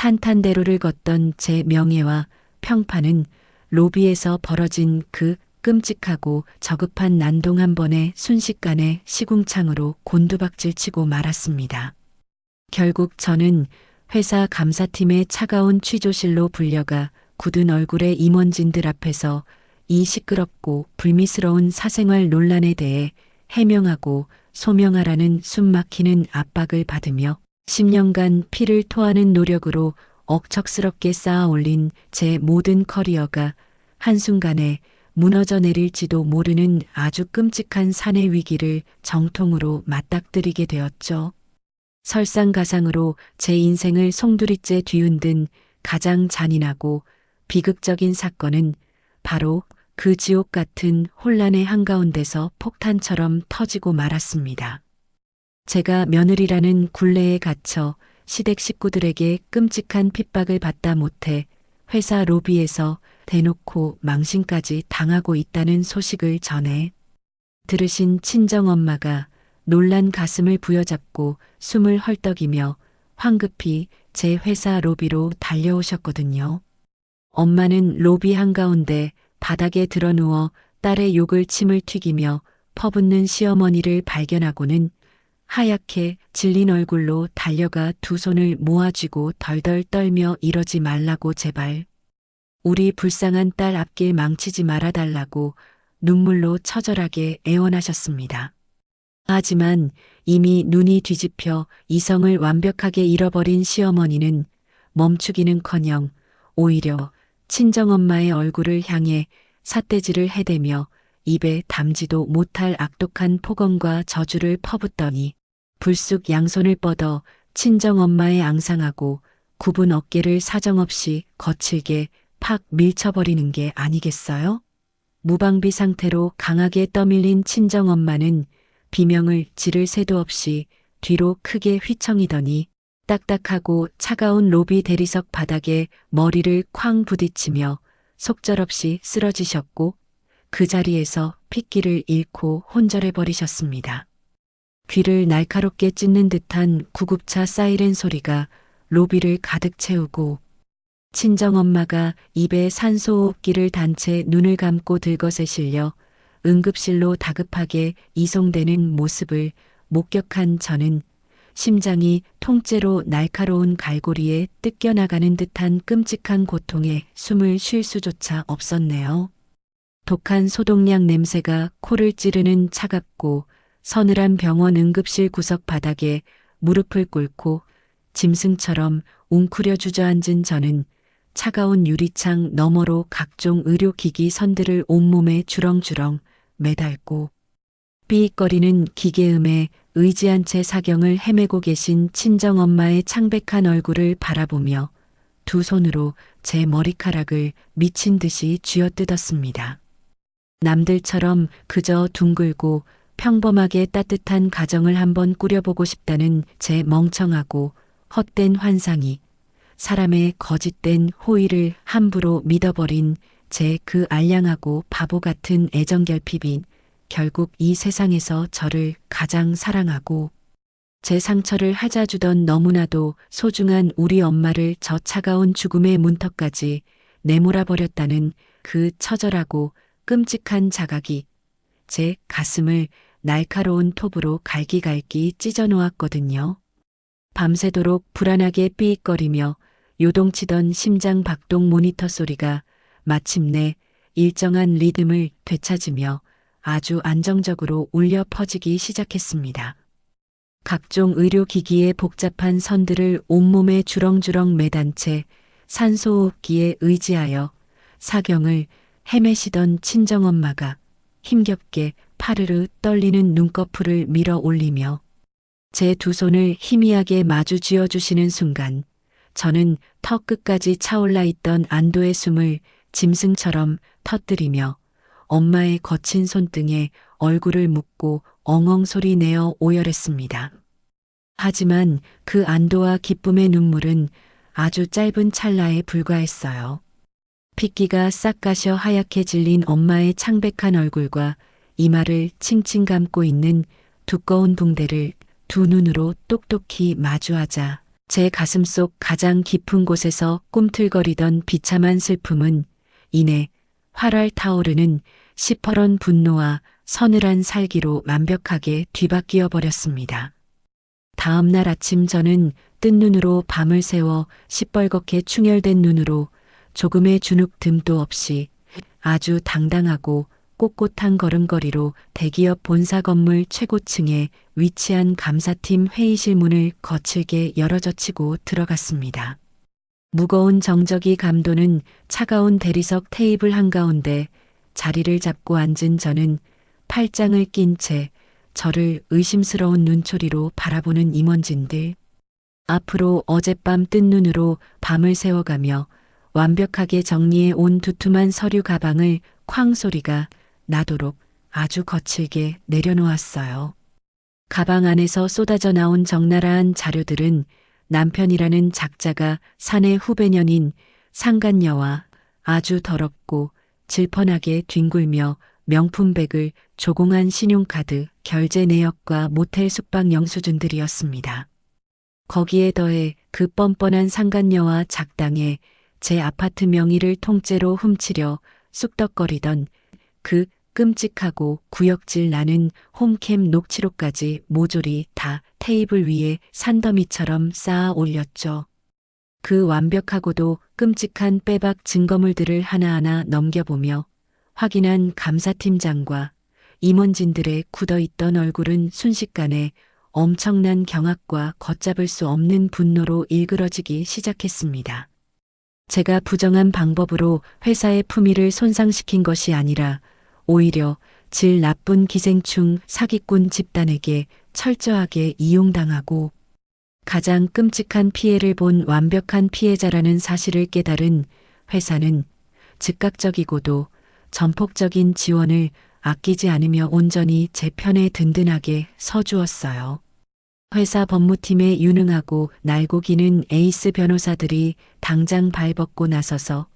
[SPEAKER 1] 탄탄대로를 걷던 제 명예와 평판은 로비에서 벌어진 그 끔찍하고 저급한 난동 한 번에 순식간에 시궁창으로 곤두박질치고 말았습니다. 결국 저는 회사 감사팀의 차가운 취조실로 불려가 굳은 얼굴의 임원진들 앞에서 이 시끄럽고 불미스러운 사생활 논란에 대해 해명하고 소명하라는 숨막히는 압박을 받으며 10년간 피를 토하는 노력으로 억척스럽게 쌓아 올린 제 모든 커리어가 한순간에 무너져 내릴지도 모르는 아주 끔찍한 사내 위기를 정통으로 맞닥뜨리게 되었죠. 설상가상으로 제 인생을 송두리째 뒤흔든 가장 잔인하고 비극적인 사건은 바로 그 지옥 같은 혼란의 한가운데서 폭탄처럼 터지고 말았습니다. 제가 며느리라는 굴레에 갇혀 시댁 식구들에게 끔찍한 핍박을 받다 못해 회사 로비에서 대놓고 망신까지 당하고 있다는 소식을 전해 들으신 친정엄마가 놀란 가슴을 부여잡고 숨을 헐떡이며 황급히 제 회사 로비로 달려오셨거든요. 엄마는 로비 한가운데 바닥에 드러누워 딸의 욕을 침을 튀기며 퍼붓는 시어머니를 발견하고는 하얗게 질린 얼굴로 달려가 두 손을 모아쥐고 덜덜 떨며 이러지 말라고 제발. 우리 불쌍한 딸 앞길 망치지 말아달라고 눈물로 처절하게 애원하셨습니다. 하지만 이미 눈이 뒤집혀 이성을 완벽하게 잃어버린 시어머니는 멈추기는커녕 오히려 친정엄마의 얼굴을 향해 삿대질을 해대며 입에 담지도 못할 악독한 폭언과 저주를 퍼붓더니 불쑥 양손을 뻗어 친정엄마의 앙상하고 굽은 어깨를 사정없이 거칠게 팍 밀쳐버리는 게 아니겠어요? 무방비 상태로 강하게 떠밀린 친정엄마는 비명을 지를 새도 없이 뒤로 크게 휘청이더니 딱딱하고 차가운 로비 대리석 바닥에 머리를 쾅 부딪히며 속절없이 쓰러지셨고 그 자리에서 핏기를 잃고 혼절해 버리셨습니다. 귀를 날카롭게 찢는 듯한 구급차 사이렌 소리가 로비를 가득 채우고 친정엄마가 입에 산소호흡기를 단 채 눈을 감고 들것에 실려 응급실로 다급하게 이송되는 모습을 목격한 저는 심장이 통째로 날카로운 갈고리에 뜯겨나가는 듯한 끔찍한 고통에 숨을 쉴 수조차 없었네요. 독한 소독약 냄새가 코를 찌르는 차갑고 서늘한 병원 응급실 구석 바닥에 무릎을 꿇고 짐승처럼 웅크려 주저앉은 저는 차가운 유리창 너머로 각종 의료기기 선들을 온몸에 주렁주렁 매달고 삐익거리는 기계음에 의지한 채 사경을 헤매고 계신 친정엄마의 창백한 얼굴을 바라보며 두 손으로 제 머리카락을 미친 듯이 쥐어뜯었습니다. 남들처럼 그저 둥글고 평범하게 따뜻한 가정을 한번 꾸려보고 싶다는 제 멍청하고 헛된 환상이 사람의 거짓된 호의를 함부로 믿어버린 제 그 알량하고 바보 같은 애정결핍이 결국 이 세상에서 저를 가장 사랑하고 제 상처를 하자주던 너무나도 소중한 우리 엄마를 저 차가운 죽음의 문턱까지 내몰아버렸다는 그 처절하고 끔찍한 자각이 제 가슴을 날카로운 톱으로 갈기갈기 찢어놓았거든요. 밤새도록 불안하게 삐익거리며 요동치던 심장 박동 모니터 소리가 마침내 일정한 리듬을 되찾으며 아주 안정적으로 울려 퍼지기 시작했습니다. 각종 의료기기의 복잡한 선들을 온몸에 주렁주렁 매단 채 산소호흡기에 의지하여 사경을 헤매시던 친정엄마가 힘겹게 파르르 떨리는 눈꺼풀을 밀어 올리며 제 두 손을 희미하게 마주 쥐어주시는 순간 저는 턱 끝까지 차올라 있던 안도의 숨을 짐승처럼 터뜨리며 엄마의 거친 손등에 얼굴을 묻고 엉엉 소리 내어 오열했습니다. 하지만 그 안도와 기쁨의 눈물은 아주 짧은 찰나에 불과했어요. 핏기가 싹 가셔 하얗게 질린 엄마의 창백한 얼굴과 이마를 칭칭 감고 있는 두꺼운 붕대를 두 눈으로 똑똑히 마주하자 제 가슴속 가장 깊은 곳에서 꿈틀거리던 비참한 슬픔은 이내 활활 타오르는 시퍼런 분노와 서늘한 살기로 완벽하게 뒤바뀌어 버렸습니다. 다음 날 아침 저는 뜬 눈으로 밤을 새워 시뻘겋게 충혈된 눈으로 조금의 주눅 듦도 없이 아주 당당하고 꼿꼿한 걸음걸이로 대기업 본사 건물 최고층에 위치한 감사팀 회의실 문을 거칠게 열어젖히고 들어갔습니다. 무거운 정적이 감도는 차가운 대리석 테이블 한가운데 자리를 잡고 앉은 저는 팔짱을 낀 채 저를 의심스러운 눈초리로 바라보는 임원진들. 앞으로 어젯밤 뜬 눈으로 밤을 새워가며 완벽하게 정리해 온 두툼한 서류 가방을 쾅 소리가 나도록 아주 거칠게 내려놓았어요. 가방 안에서 쏟아져 나온 적나라한 자료들은 남편이라는 작자가 사내 후배년인 상간녀와 아주 더럽고 질펀하게 뒹굴며 명품백을 조공한 신용카드, 결제 내역과 모텔 숙박 영수증들이었습니다. 거기에 더해 그 뻔뻔한 상간녀와 작당에 제 아파트 명의를 통째로 훔치려 쑥덕거리던 그 끔찍하고 구역질 나는 홈캠 녹취록까지 모조리 다 테이블 위에 산더미처럼 쌓아 올렸죠. 그 완벽하고도 끔찍한 빼박 증거물들을 하나하나 넘겨보며 확인한 감사팀장과 임원진들의 굳어있던 얼굴은 순식간에 엄청난 경악과 걷잡을 수 없는 분노로 일그러지기 시작했습니다. 제가 부정한 방법으로 회사의 품위를 손상시킨 것이 아니라 오히려 질 나쁜 기생충 사기꾼 집단에게 철저하게 이용당하고 가장 끔찍한 피해를 본 완벽한 피해자라는 사실을 깨달은 회사는 즉각적이고도 전폭적인 지원을 아끼지 않으며 온전히 제 편에 든든하게 서주었어요. 회사 법무팀의 유능하고 날고 기는 에이스 변호사들이 당장 발벗고 나서서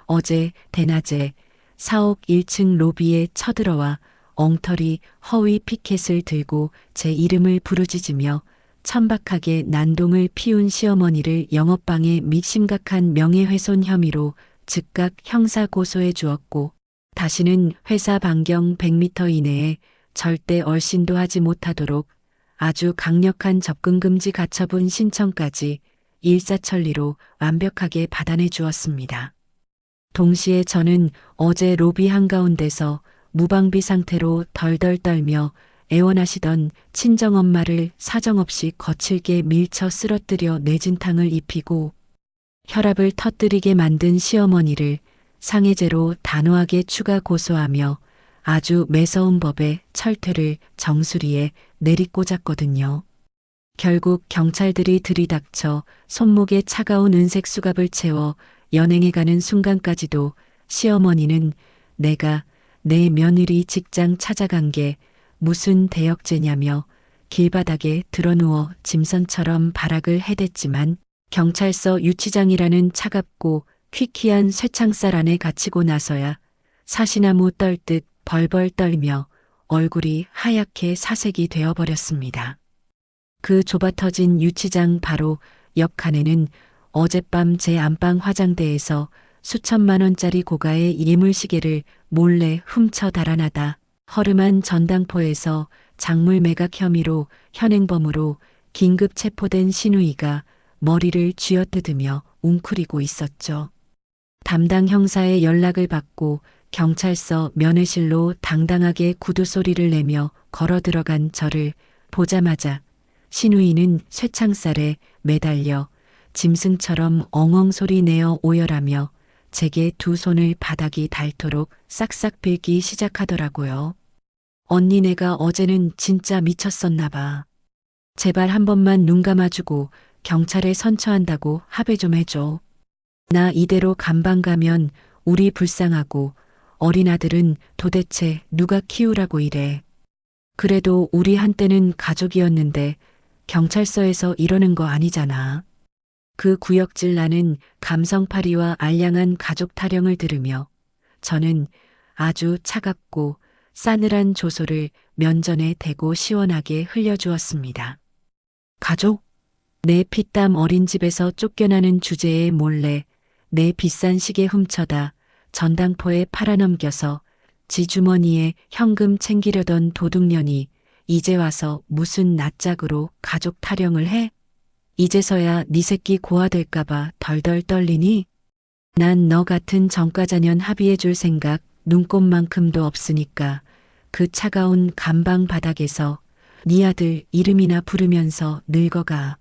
[SPEAKER 1] 어제 대낮에 사옥 1층 로비에 쳐들어와 엉터리 허위 피켓을 들고 제 이름을 부르짖으며 천박하게 난동을 피운 시어머니를 영업방해 및 심각한 명예훼손 혐의로 즉각 형사 고소해 주었고 다시는 회사 반경 100m 이내에 절대 얼씬도 하지 못하도록 아주 강력한 접근금지 가처분 신청까지 일사천리로 완벽하게 받아내 주었습니다. 동시에 저는 어제 로비 한가운데서 무방비 상태로 덜덜 떨며 애원하시던 친정엄마를 사정없이 거칠게 밀쳐 쓰러뜨려 내진탕을 입히고 혈압을 터뜨리게 만든 시어머니를 상해죄로 단호하게 추가 고소하며 아주 매서운 법의 철퇴를 정수리에 내리꽂았거든요. 결국 경찰들이 들이닥쳐 손목에 차가운 은색 수갑을 채워 연행해가는 순간까지도 시어머니는 내가 내 며느리 직장 찾아간 게 무슨 대역죄냐며 길바닥에 드러누워 짐선처럼 발악을 해댔지만 경찰서 유치장이라는 차갑고 퀴퀴한 쇠창살 안에 갇히고 나서야 사시나무 떨듯 벌벌 떨며 얼굴이 하얗게 사색이 되어버렸습니다. 그 좁아터진 유치장 바로 옆 칸에는 어젯밤 제 안방 화장대에서 수천만 원짜리 고가의 예물시계를 몰래 훔쳐 달아나다 허름한 전당포에서 작물 매각 혐의로 현행범으로 긴급 체포된 시누이가 머리를 쥐어뜯으며 웅크리고 있었죠. 담당 형사의 연락을 받고 경찰서 면회실로 당당하게 구두 소리를 내며 걸어 들어간 저를 보자마자 시누이는 쇠창살에 매달려 짐승처럼 엉엉 소리 내어 오열하며 제게 두 손을 바닥이 닳도록 싹싹 빌기 시작하더라고요. 언니 내가 어제는 진짜 미쳤었나 봐. 제발 한 번만 눈 감아주고 경찰에 선처한다고 합의 좀 해줘. 나 이대로 감방 가면 우리 불쌍하고 어린 아들은 도대체 누가 키우라고 이래. 그래도 우리 한때는 가족이었는데 경찰서에서 이러는 거 아니잖아. 그 구역질 나는 감성파리와 알량한 가족 타령을 들으며 저는 아주 차갑고 싸늘한 조소를 면전에 대고 시원하게 흘려주었습니다. 가족? 내 피땀 어린 집에서 쫓겨나는 주제에 몰래 내 비싼 시계 훔쳐다 전당포에 팔아넘겨서 지 주머니에 현금 챙기려던 도둑년이 이제 와서 무슨 낯짝으로 가족 타령을 해? 이제서야 네 새끼 고아될까봐 덜덜 떨리니? 난 너 같은 전과자년 합의해줄 생각 눈꼽만큼도 없으니까 그 차가운 감방 바닥에서 네 아들 이름이나 부르면서 늙어가.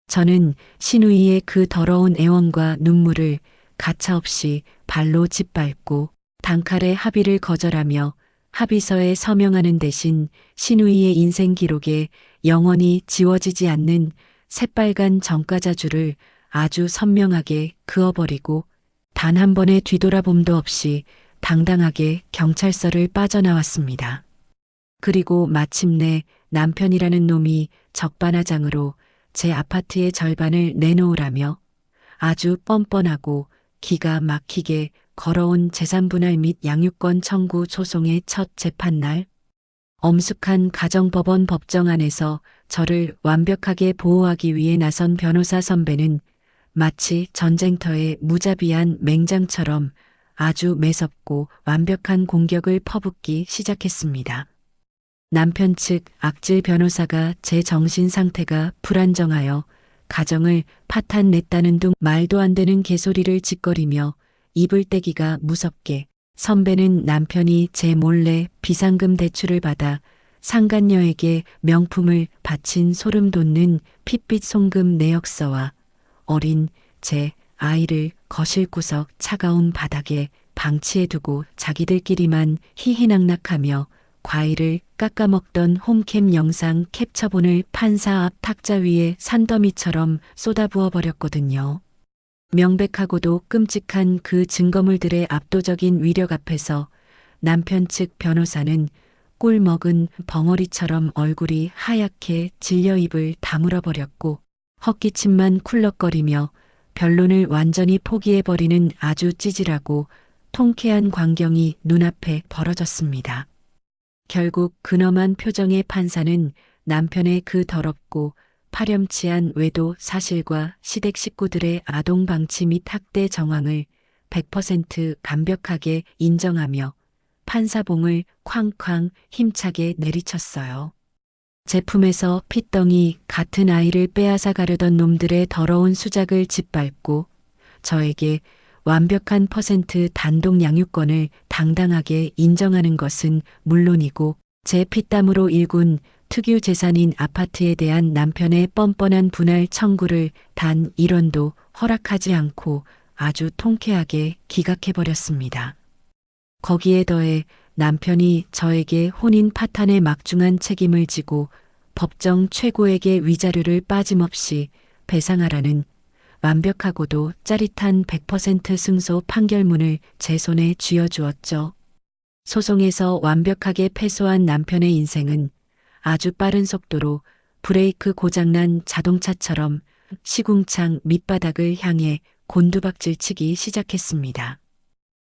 [SPEAKER 1] 저는 신우이의 그 더러운 애원과 눈물을 가차없이 발로 짓밟고 단칼에 합의를 거절하며 합의서에 서명하는 대신 신우이의 인생 기록에 영원히 지워지지 않는 새빨간 전과자줄을 아주 선명하게 그어버리고 단 한 번의 뒤돌아봄도 없이 당당하게 경찰서를 빠져나왔습니다. 그리고 마침내 남편이라는 놈이 적반하장으로 제 아파트의 절반을 내놓으라며 아주 뻔뻔하고 기가 막히게 걸어온 재산분할 및 양육권 청구 소송의 첫 재판날, 엄숙한 가정법원 법정 안에서 저를 완벽하게 보호하기 위해 나선 변호사 선배는 마치 전쟁터의 무자비한 맹장처럼 아주 매섭고 완벽한 공격을 퍼붓기 시작했습니다. 남편 측 악질 변호사가 제 정신 상태가 불안정하여 가정을 파탄냈다는 둥 말도 안 되는 개소리를 짓거리며 입을 떼기가 무섭게 선배는 남편이 제 몰래 비상금 대출을 받아 상간녀에게 명품을 바친 소름 돋는 핏빛 송금 내역서와 어린 제 아이를 거실 구석 차가운 바닥에 방치해두고 자기들끼리만 희희낙낙하며 과일을 깎아먹던 홈캠 영상 캡처본을 판사 앞 탁자 위에 산더미처럼 쏟아부어 버렸거든요. 명백하고도 끔찍한 그 증거물들의 압도적인 위력 앞에서 남편 측 변호사는 꿀 먹은 벙어리처럼 얼굴이 하얗게 질려 입을 다물어 버렸고 헛기침만 쿨럭거리며 변론을 완전히 포기해버리는 아주 찌질하고 통쾌한 광경이 눈앞에 벌어졌습니다. 결국 근엄한 표정의 판사는 남편의 그 더럽고 파렴치한 외도 사실과 시댁 식구들의 아동 방치 및 학대 정황을 100% 완벽하게 인정하며 판사봉을 쾅쾅 힘차게 내리쳤어요. 제품에서 핏덩이 같은 아이를 빼앗아 가려던 놈들의 더러운 수작을 짓밟고 저에게 완벽한 퍼센트 단독 양육권을 당당하게 인정하는 것은 물론이고 제 피땀으로 일군 특유 재산인 아파트에 대한 남편의 뻔뻔한 분할 청구를 단 1원도 허락하지 않고 아주 통쾌하게 기각해버렸습니다. 거기에 더해 남편이 저에게 혼인 파탄의 막중한 책임을 지고 법정 최고에게 위자료를 빠짐없이 배상하라는 완벽하고도 짜릿한 100% 승소 판결문을 제 손에 쥐어주었죠. 소송에서 완벽하게 패소한 남편의 인생은 아주 빠른 속도로 브레이크 고장난 자동차처럼 시궁창 밑바닥을 향해 곤두박질치기 시작했습니다.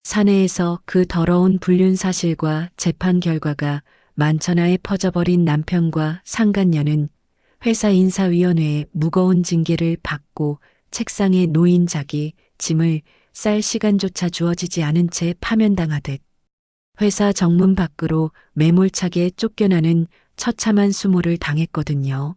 [SPEAKER 1] 사내에서 그 더러운 불륜 사실과 재판 결과가 만천하에 퍼져버린 남편과 상간녀는 회사 인사위원회에 무거운 징계를 받고 책상에 놓인 자기 짐을 쌀 시간조차 주어지지 않은 채 파면당하듯 회사 정문 밖으로 매몰차게 쫓겨나는 처참한 수모를 당했거든요.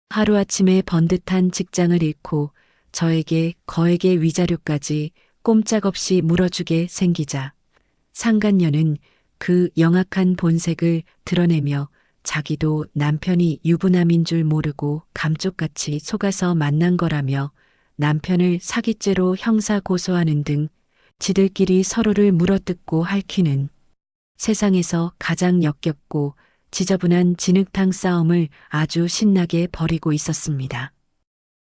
[SPEAKER 1] 하루아침에 번듯한 직장을 잃고 저에게 거액의 위자료까지 꼼짝없이 물어주게 생기자 상간녀는 그 영악한 본색을 드러내며 자기도 남편이 유부남인 줄 모르고 감쪽같이 속아서 만난 거라며 남편을 사기죄로 형사 고소하는 등 지들끼리 서로를 물어뜯고 핥히는 세상에서 가장 역겹고 지저분한 진흙탕 싸움을 아주 신나게 벌이고 있었습니다.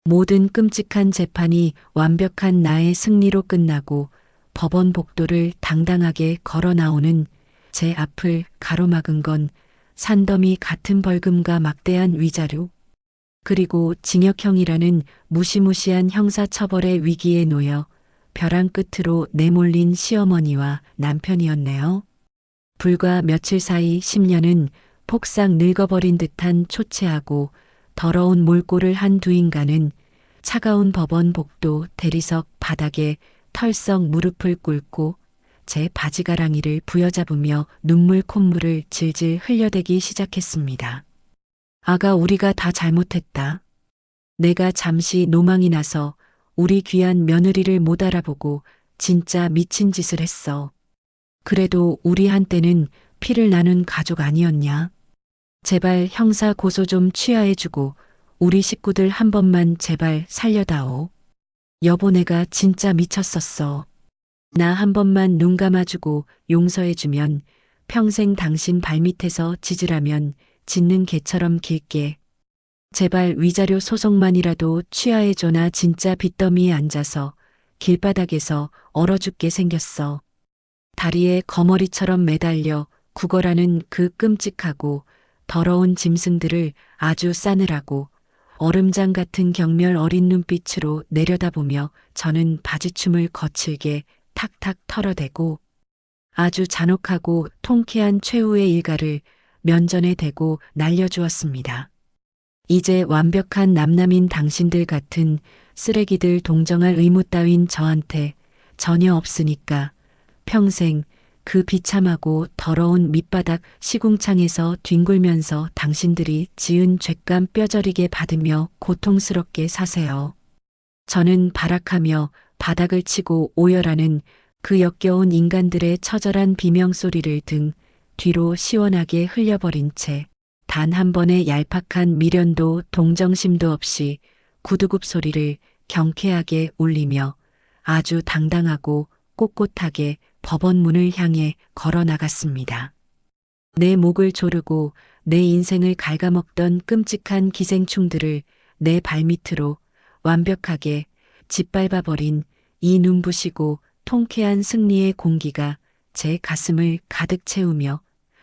[SPEAKER 1] 모든 끔찍한 재판이 완벽한 나의 승리로 끝나고 법원 복도를 당당하게 걸어 나오는 제 앞을 가로막은 건 산더미 같은 벌금과 막대한 위자료, 그리고 징역형이라는 무시무시한 형사처벌의 위기에 놓여 벼랑 끝으로 내몰린 시어머니와 남편이었네요. 불과 며칠 사이 10년은 폭삭 늙어버린 듯한 초췌하고 더러운 몰골을 한 두 인간은 차가운 법원 복도 대리석 바닥에 털썩 무릎을 꿇고 제 바지가랑이를 부여잡으며 눈물 콧물을 질질 흘려대기 시작했습니다. 아가, 우리가 다 잘못했다. 내가 잠시 노망이 나서 우리 귀한 며느리를 못 알아보고 진짜 미친 짓을 했어. 그래도 우리 한때는 피를 나눈 가족 아니었냐? 제발 형사 고소 좀 취하해주고 우리 식구들 한 번만 제발 살려다오. 여보, 내가 진짜 미쳤었어. 나 한 번만 눈 감아주고 용서해주면 평생 당신 발밑에서 짖으라면 짖는 개처럼 길게. 제발 위자료 소송만이라도 취하해줘. 나 진짜 빚더미에 앉아서 길바닥에서 얼어 죽게 생겼어. 다리에 거머리처럼 매달려 구걸하는 그 끔찍하고 더러운 짐승들을 아주 싸늘하고 얼음장 같은 경멸 어린 눈빛으로 내려다보며 저는 바지춤을 거칠게 탁탁 털어대고 아주 잔혹하고 통쾌한 최후의 일가를 면전에 대고 날려주었습니다. 이제 완벽한 남남인 당신들 같은 쓰레기들 동정할 의무 따윈 저한테 전혀 없으니까 평생 그 비참하고 더러운 밑바닥 시궁창에서 뒹굴면서 당신들이 지은 죄감 뼈저리게 받으며 고통스럽게 사세요. 저는 발악하며 바닥을 치고 오열하는 그 역겨운 인간들의 처절한 비명소리를 등 뒤로 시원하게 흘려버린 채 단 한 번의 얄팍한 미련도 동정심도 없이 구두굽 소리를 경쾌하게 울리며 아주 당당하고 꼿꼿하게 법원 문을 향해 걸어 나갔습니다. 내 목을 조르고 내 인생을 갉아먹던 끔찍한 기생충들을 내 발밑으로 완벽하게 짓밟아버린 이 눈부시고 통쾌한 승리의 공기가 제 가슴을 가득 채우며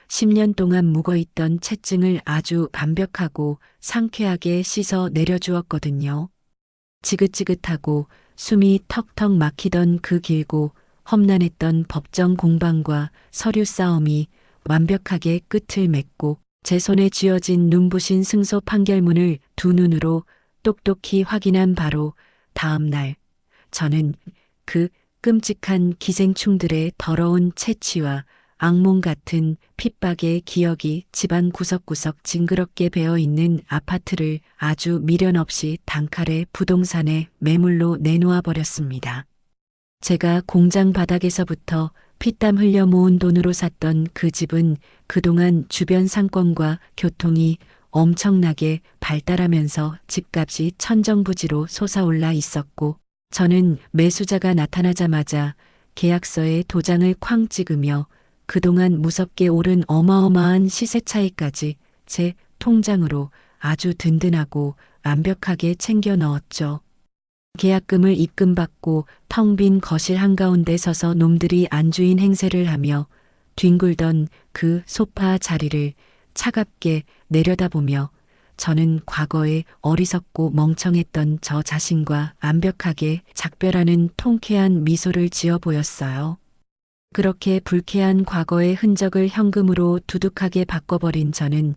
[SPEAKER 1] 10년 동안 묵어있던 채증을 아주 완벽하고 상쾌하게 씻어 내려주었거든요. 지긋지긋하고 숨이 턱턱 막히던 그 길고 험난했던 법정 공방과 서류 싸움이 완벽하게 끝을 맺고 제 손에 쥐어진 눈부신 승소 판결문을 두 눈으로 똑똑히 확인한 바로 다음 날 저는 그 끔찍한 기생충들의 더러운 채취와 악몽 같은 핍박의 기억이 집안 구석구석 징그럽게 배어있는 아파트를 아주 미련 없이 단칼에 부동산에 매물로 내놓아 버렸습니다. 제가 공장 바닥에서부터 피땀 흘려 모은 돈으로 샀던 그 집은 그동안 주변 상권과 교통이 엄청나게 발달하면서 집값이 천정부지로 솟아올라 있었고 저는 매수자가 나타나자마자 계약서에 도장을 쾅 찍으며 그동안 무섭게 오른 어마어마한 시세 차익까지 제 통장으로 아주 든든하고 완벽하게 챙겨 넣었죠. 계약금을 입금받고 텅 빈 거실 한가운데 서서 놈들이 안주인 행세를 하며 뒹굴던 그 소파 자리를 차갑게 내려다보며 저는 과거에 어리석고 멍청했던 저 자신과 완벽하게 작별하는 통쾌한 미소를 지어 보였어요. 그렇게 불쾌한 과거의 흔적을 현금으로 두둑하게 바꿔버린 저는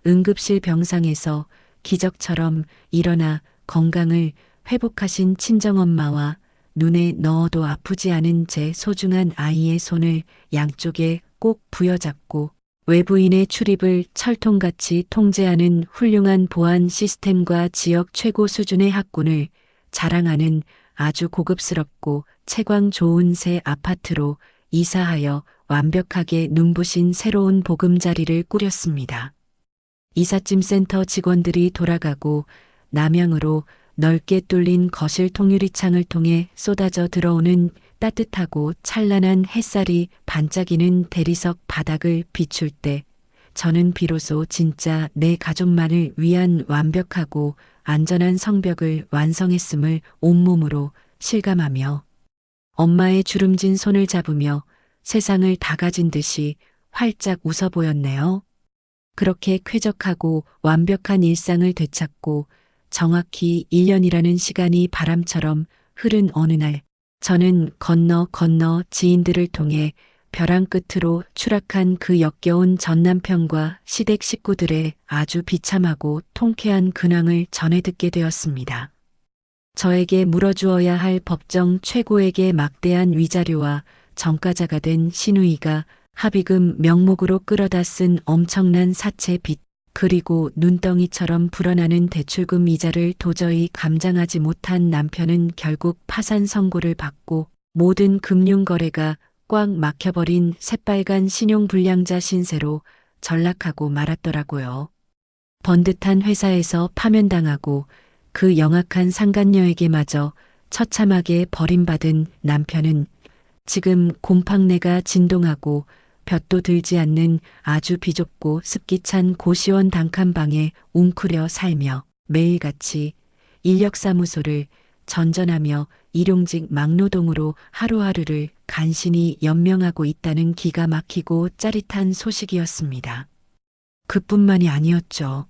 [SPEAKER 1] 응급실 병상에서 기적처럼 일어나 건강을 회복하신 친정엄마와 눈에 넣어도 아프지 않은 제 소중한 아이의 손을 양쪽에 꼭 부여잡고 외부인의 출입을 철통같이 통제하는 훌륭한 보안 시스템과 지역 최고 수준의 학군을 자랑하는 아주 고급스럽고 채광 좋은 새 아파트로 이사하여 완벽하게 눈부신 새로운 보금자리를 꾸렸습니다. 이삿짐 센터 직원들이 돌아가고 남향으로 넓게 뚫린 거실 통유리창을 통해 쏟아져 들어오는 따뜻하고 찬란한 햇살이 반짝이는 대리석 바닥을 비출 때 저는 비로소 진짜 내 가족만을 위한 완벽하고 안전한 성벽을 완성했음을 온몸으로 실감하며 엄마의 주름진 손을 잡으며 세상을 다 가진 듯이 활짝 웃어 보였네요. 그렇게 쾌적하고 완벽한 일상을 되찾고 정확히 1년이라는 시간이 바람처럼 흐른 어느 날 저는 건너 지인들을 통해 벼랑 끝으로 추락한 그 역겨운 전남편과 시댁 식구들의 아주 비참하고 통쾌한 근황을 전해 듣게 되었습니다. 저에게 물어주어야 할 법정 최고에게 막대한 위자료와 전과자가 된 시누이가 합의금 명목으로 끌어다 쓴 엄청난 사채 빚, 그리고 눈덩이처럼 불어나는 대출금 이자를 도저히 감당하지 못한 남편은 결국 파산 선고를 받고 모든 금융거래가 꽉 막혀버린 새빨간 신용불량자 신세로 전락하고 말았더라고요. 번듯한 회사에서 파면당하고 그 영악한 상간녀에게마저 처참하게 버림받은 남편은 지금 곰팡내가 진동하고 볕도 들지 않는 아주 비좁고 습기찬 고시원 단칸방에 웅크려 살며 매일같이 인력사무소를 전전하며 일용직 막노동으로 하루하루를 간신히 연명하고 있다는 기가 막히고 짜릿한 소식이었습니다. 그뿐만이 아니었죠.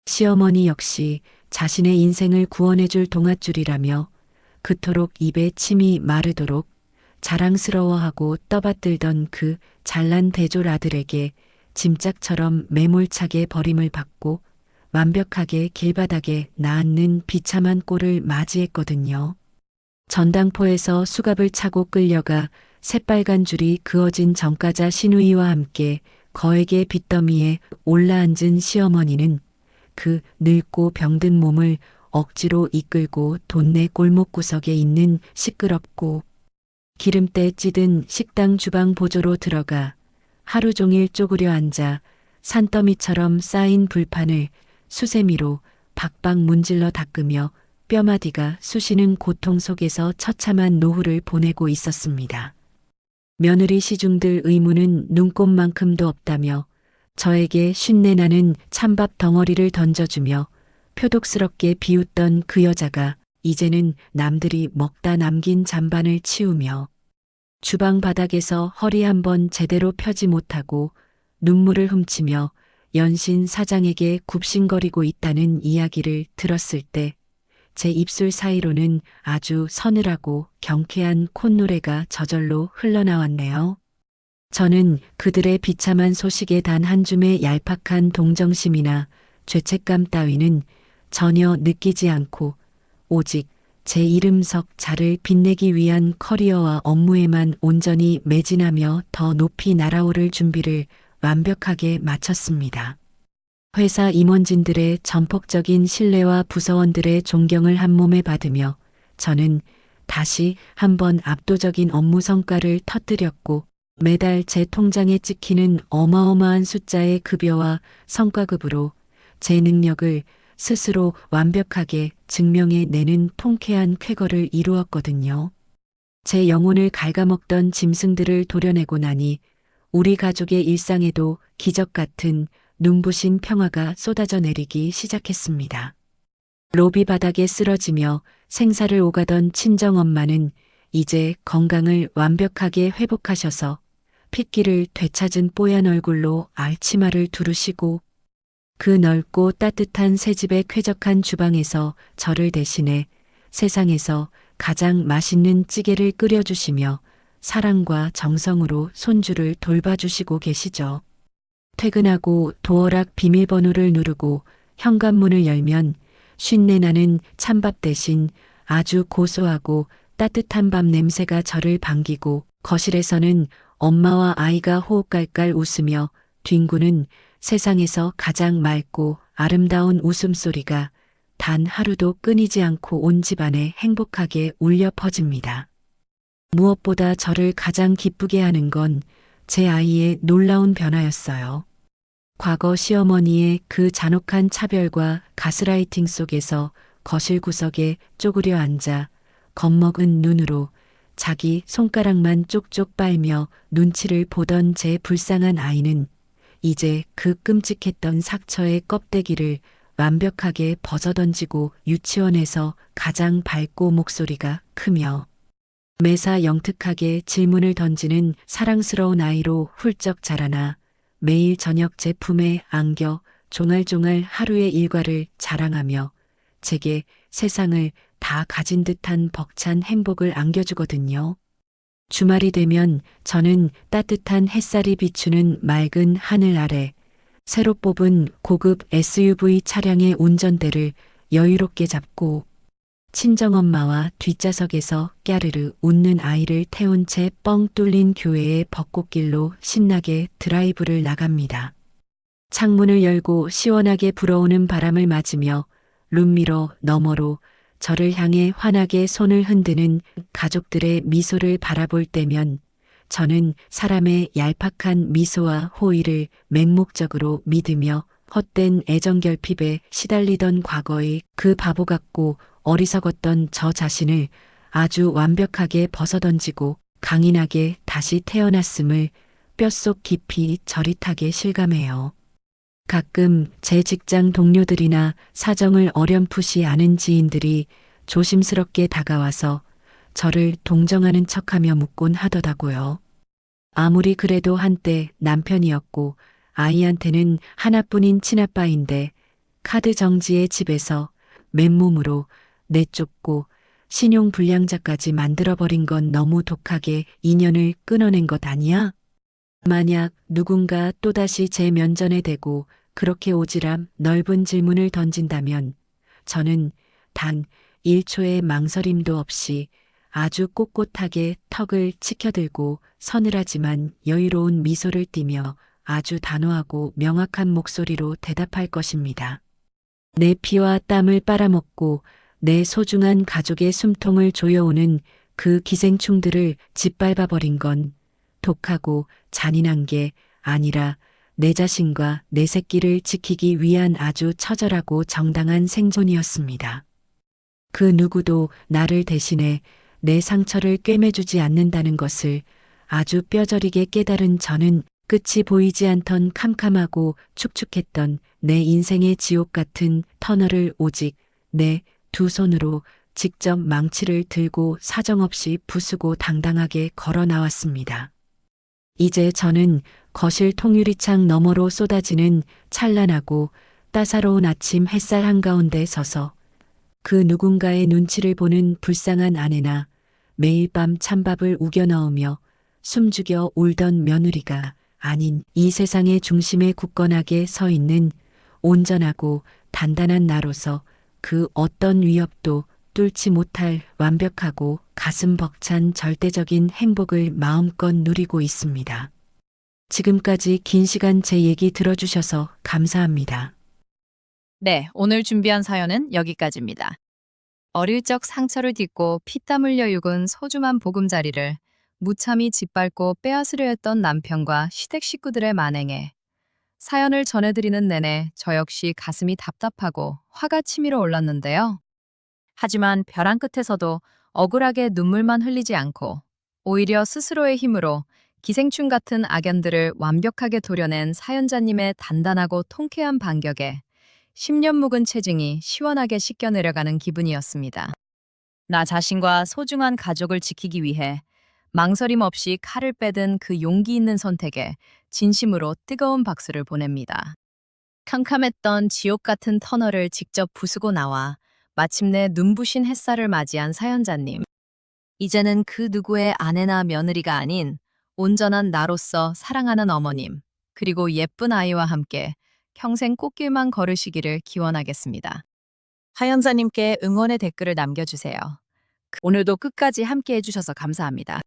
[SPEAKER 1] 시어머니 역시 자신의 인생을 구원해줄 동아줄이라며 그토록 입에 침이 마르도록 자랑스러워하고 떠받들던 그 잘난 대졸 아들에게 짐짝처럼 매몰차게 버림을 받고 완벽하게 길바닥에 나앉는 비참한 꼴을 맞이했거든요. 전당포에서 수갑을 차고 끌려가 새빨간 줄이 그어진 전과자 시누이와 함께 거액의 빚더미에 올라앉은 시어머니는 그 늙고 병든 몸을 억지로 이끌고 동네 골목구석에 있는 시끄럽고 기름때 찌든 식당 주방 보조로 들어가 하루 종일 쪼그려 앉아 산더미처럼 쌓인 불판을 수세미로 박박 문질러 닦으며 뼈마디가 쑤시는 고통 속에서 처참한 노후를 보내고 있었습니다. 며느리 시중들 의무는 눈꼽만큼도 없다며 저에게 쉰내나는 찬밥 덩어리를 던져주며 표독스럽게 비웃던 그 여자가 이제는 남들이 먹다 남긴 잔반을 치우며 주방 바닥에서 허리 한번 제대로 펴지 못하고 눈물을 훔치며 연신 사장에게 굽신거리고 있다는 이야기를 들었을 때 제 입술 사이로는 아주 서늘하고 경쾌한 콧노래가 저절로 흘러나왔네요. 저는 그들의 비참한 소식에 단 한 줌의 얄팍한 동정심이나 죄책감 따위는 전혀 느끼지 않고 오직 제 이름석 자를 빛내기 위한 커리어와 업무에만 온전히 매진하며 더 높이 날아오를 준비를 완벽하게 마쳤습니다. 회사 임원진들의 전폭적인 신뢰와 부서원들의 존경을 한몸에 받으며 저는 다시 한번 압도적인 업무 성과를 터뜨렸고 매달 제 통장에 찍히는 어마어마한 숫자의 급여와 성과급으로 제 능력을 스스로 완벽하게 증명해내는 통쾌한 쾌거를 이루었거든요. 제 영혼을 갉아먹던 짐승들을 도려내고 나니 우리 가족의 일상에도 기적 같은 눈부신 평화가 쏟아져 내리기 시작했습니다. 로비 바닥에 쓰러지며 생사를 오가던 친정엄마는 이제 건강을 완벽하게 회복하셔서 핏기를 되찾은 뽀얀 얼굴로 알치마를 두르시고 그 넓고 따뜻한 새집의 쾌적한 주방에서 저를 대신해 세상에서 가장 맛있는 찌개를 끓여주시며 사랑과 정성으로 손주를 돌봐주시고 계시죠. 퇴근하고 도어락 비밀번호를 누르고 현관문을 열면 쉰내나는 찬밥 대신 아주 고소하고 따뜻한 밥 냄새가 저를 반기고 거실에서는 엄마와 아이가 호흡깔깔 웃으며 뒹구는 세상에서 가장 맑고 아름다운 웃음소리가 단 하루도 끊이지 않고 온 집안에 행복하게 울려 퍼집니다. 무엇보다 저를 가장 기쁘게 하는 건 제 아이의 놀라운 변화였어요. 과거 시어머니의 그 잔혹한 차별과 가스라이팅 속에서 거실 구석에 쪼그려 앉아 겁먹은 눈으로 자기 손가락만 쪽쪽 빨며 눈치를 보던 제 불쌍한 아이는 이제 그 끔찍했던 상처의 껍데기를 완벽하게 벗어던지고 유치원에서 가장 밝고 목소리가 크며 매사 영특하게 질문을 던지는 사랑스러운 아이로 훌쩍 자라나 매일 저녁 제 품에 안겨 종알종알 하루의 일과를 자랑하며 제게 세상을 다 가진 듯한 벅찬 행복을 안겨주거든요. 주말이 되면 저는 따뜻한 햇살이 비추는 맑은 하늘 아래 새로 뽑은 고급 SUV 차량의 운전대를 여유롭게 잡고 친정엄마와 뒷좌석에서 까르르 웃는 아이를 태운 채 뻥 뚫린 교외의 벚꽃길로 신나게 드라이브를 나갑니다. 창문을 열고 시원하게 불어오는 바람을 맞으며 룸미러 너머로 저를 향해 환하게 손을 흔드는 가족들의 미소를 바라볼 때면 저는 사람의 얄팍한 미소와 호의를 맹목적으로 믿으며 헛된 애정 결핍에 시달리던 과거의 그 바보 같고 어리석었던 저 자신을 아주 완벽하게 벗어던지고 강인하게 다시 태어났음을 뼛속 깊이 저릿하게 실감해요. 가끔 제 직장 동료들이나 사정을 어렴풋이 아는 지인들이 조심스럽게 다가와서 저를 동정하는 척하며 묻곤 하더라고요. 아무리 그래도 한때 남편이었고 아이한테는 하나뿐인 친아빠인데 카드 정지의 집에서 맨몸으로 내쫓고 신용불량자까지 만들어버린 건 너무 독하게 인연을 끊어낸 것 아니야? 만약 누군가 또다시 제 면전에 대고 그렇게 오지랖 넓은 질문을 던진다면 저는 단 1초의 망설임도 없이 아주 꼿꼿하게 턱을 치켜들고 서늘하지만 여유로운 미소를 띠며 아주 단호하고 명확한 목소리로 대답할 것입니다. 내 피와 땀을 빨아먹고 내 소중한 가족의 숨통을 조여오는 그 기생충들을 짓밟아버린 건 독하고 잔인한 게 아니라 내 자신과 내 새끼를 지키기 위한 아주 처절하고 정당한 생존이었습니다. 그 누구도 나를 대신해 내 상처를 꿰매주지 않는다는 것을 아주 뼈저리게 깨달은 저는 끝이 보이지 않던 캄캄하고 축축했던 내 인생의 지옥 같은 터널을 오직 내 두 손으로 직접 망치를 들고 사정없이 부수고 당당하게 걸어 나왔습니다. 이제 저는 거실 통유리창 너머로 쏟아지는 찬란하고 따사로운 아침 햇살 한가운데 서서 그 누군가의 눈치를 보는 불쌍한 아내나 매일 밤 찬밥을 우겨 넣으며 숨죽여 울던 며느리가 아닌 이 세상의 중심에 굳건하게 서 있는 온전하고 단단한 나로서 그 어떤 위협도 뚫지 못할 완벽하고 가슴 벅찬 절대적인 행복을 마음껏 누리고 있습니다. 지금까지 긴 시간 제 얘기 들어주셔서 감사합니다.
[SPEAKER 2] 네, 오늘 준비한 사연은 여기까지입니다. 어릴 적 상처를 딛고 피땀 흘려 육은 소중한 보금자리를 무참히 짓밟고 빼앗으려 했던 남편과 시댁 식구들의 만행에 사연을 전해드리는 내내 저 역시 가슴이 답답하고 화가 치밀어 올랐는데요. 하지만 벼랑 끝에서도 억울하게 눈물만 흘리지 않고 오히려 스스로의 힘으로 기생충 같은 악연들을 완벽하게 도려낸 사연자님의 단단하고 통쾌한 반격에 10년 묵은 체증이 시원하게 씻겨 내려가는 기분이었습니다. 나 자신과 소중한 가족을 지키기 위해 망설임 없이 칼을 빼든 그 용기 있는 선택에 진심으로 뜨거운 박수를 보냅니다. 캄캄했던 지옥 같은 터널을 직접 부수고 나와 마침내 눈부신 햇살을 맞이한 사연자님. 이제는 그 누구의 아내나 며느리가 아닌 온전한 나로서 사랑하는 어머님, 그리고 예쁜 아이와 함께 평생 꽃길만 걸으시기를 기원하겠습니다. 사연자님께 응원의 댓글을 남겨주세요. 오늘도 끝까지 함께 해주셔서 감사합니다.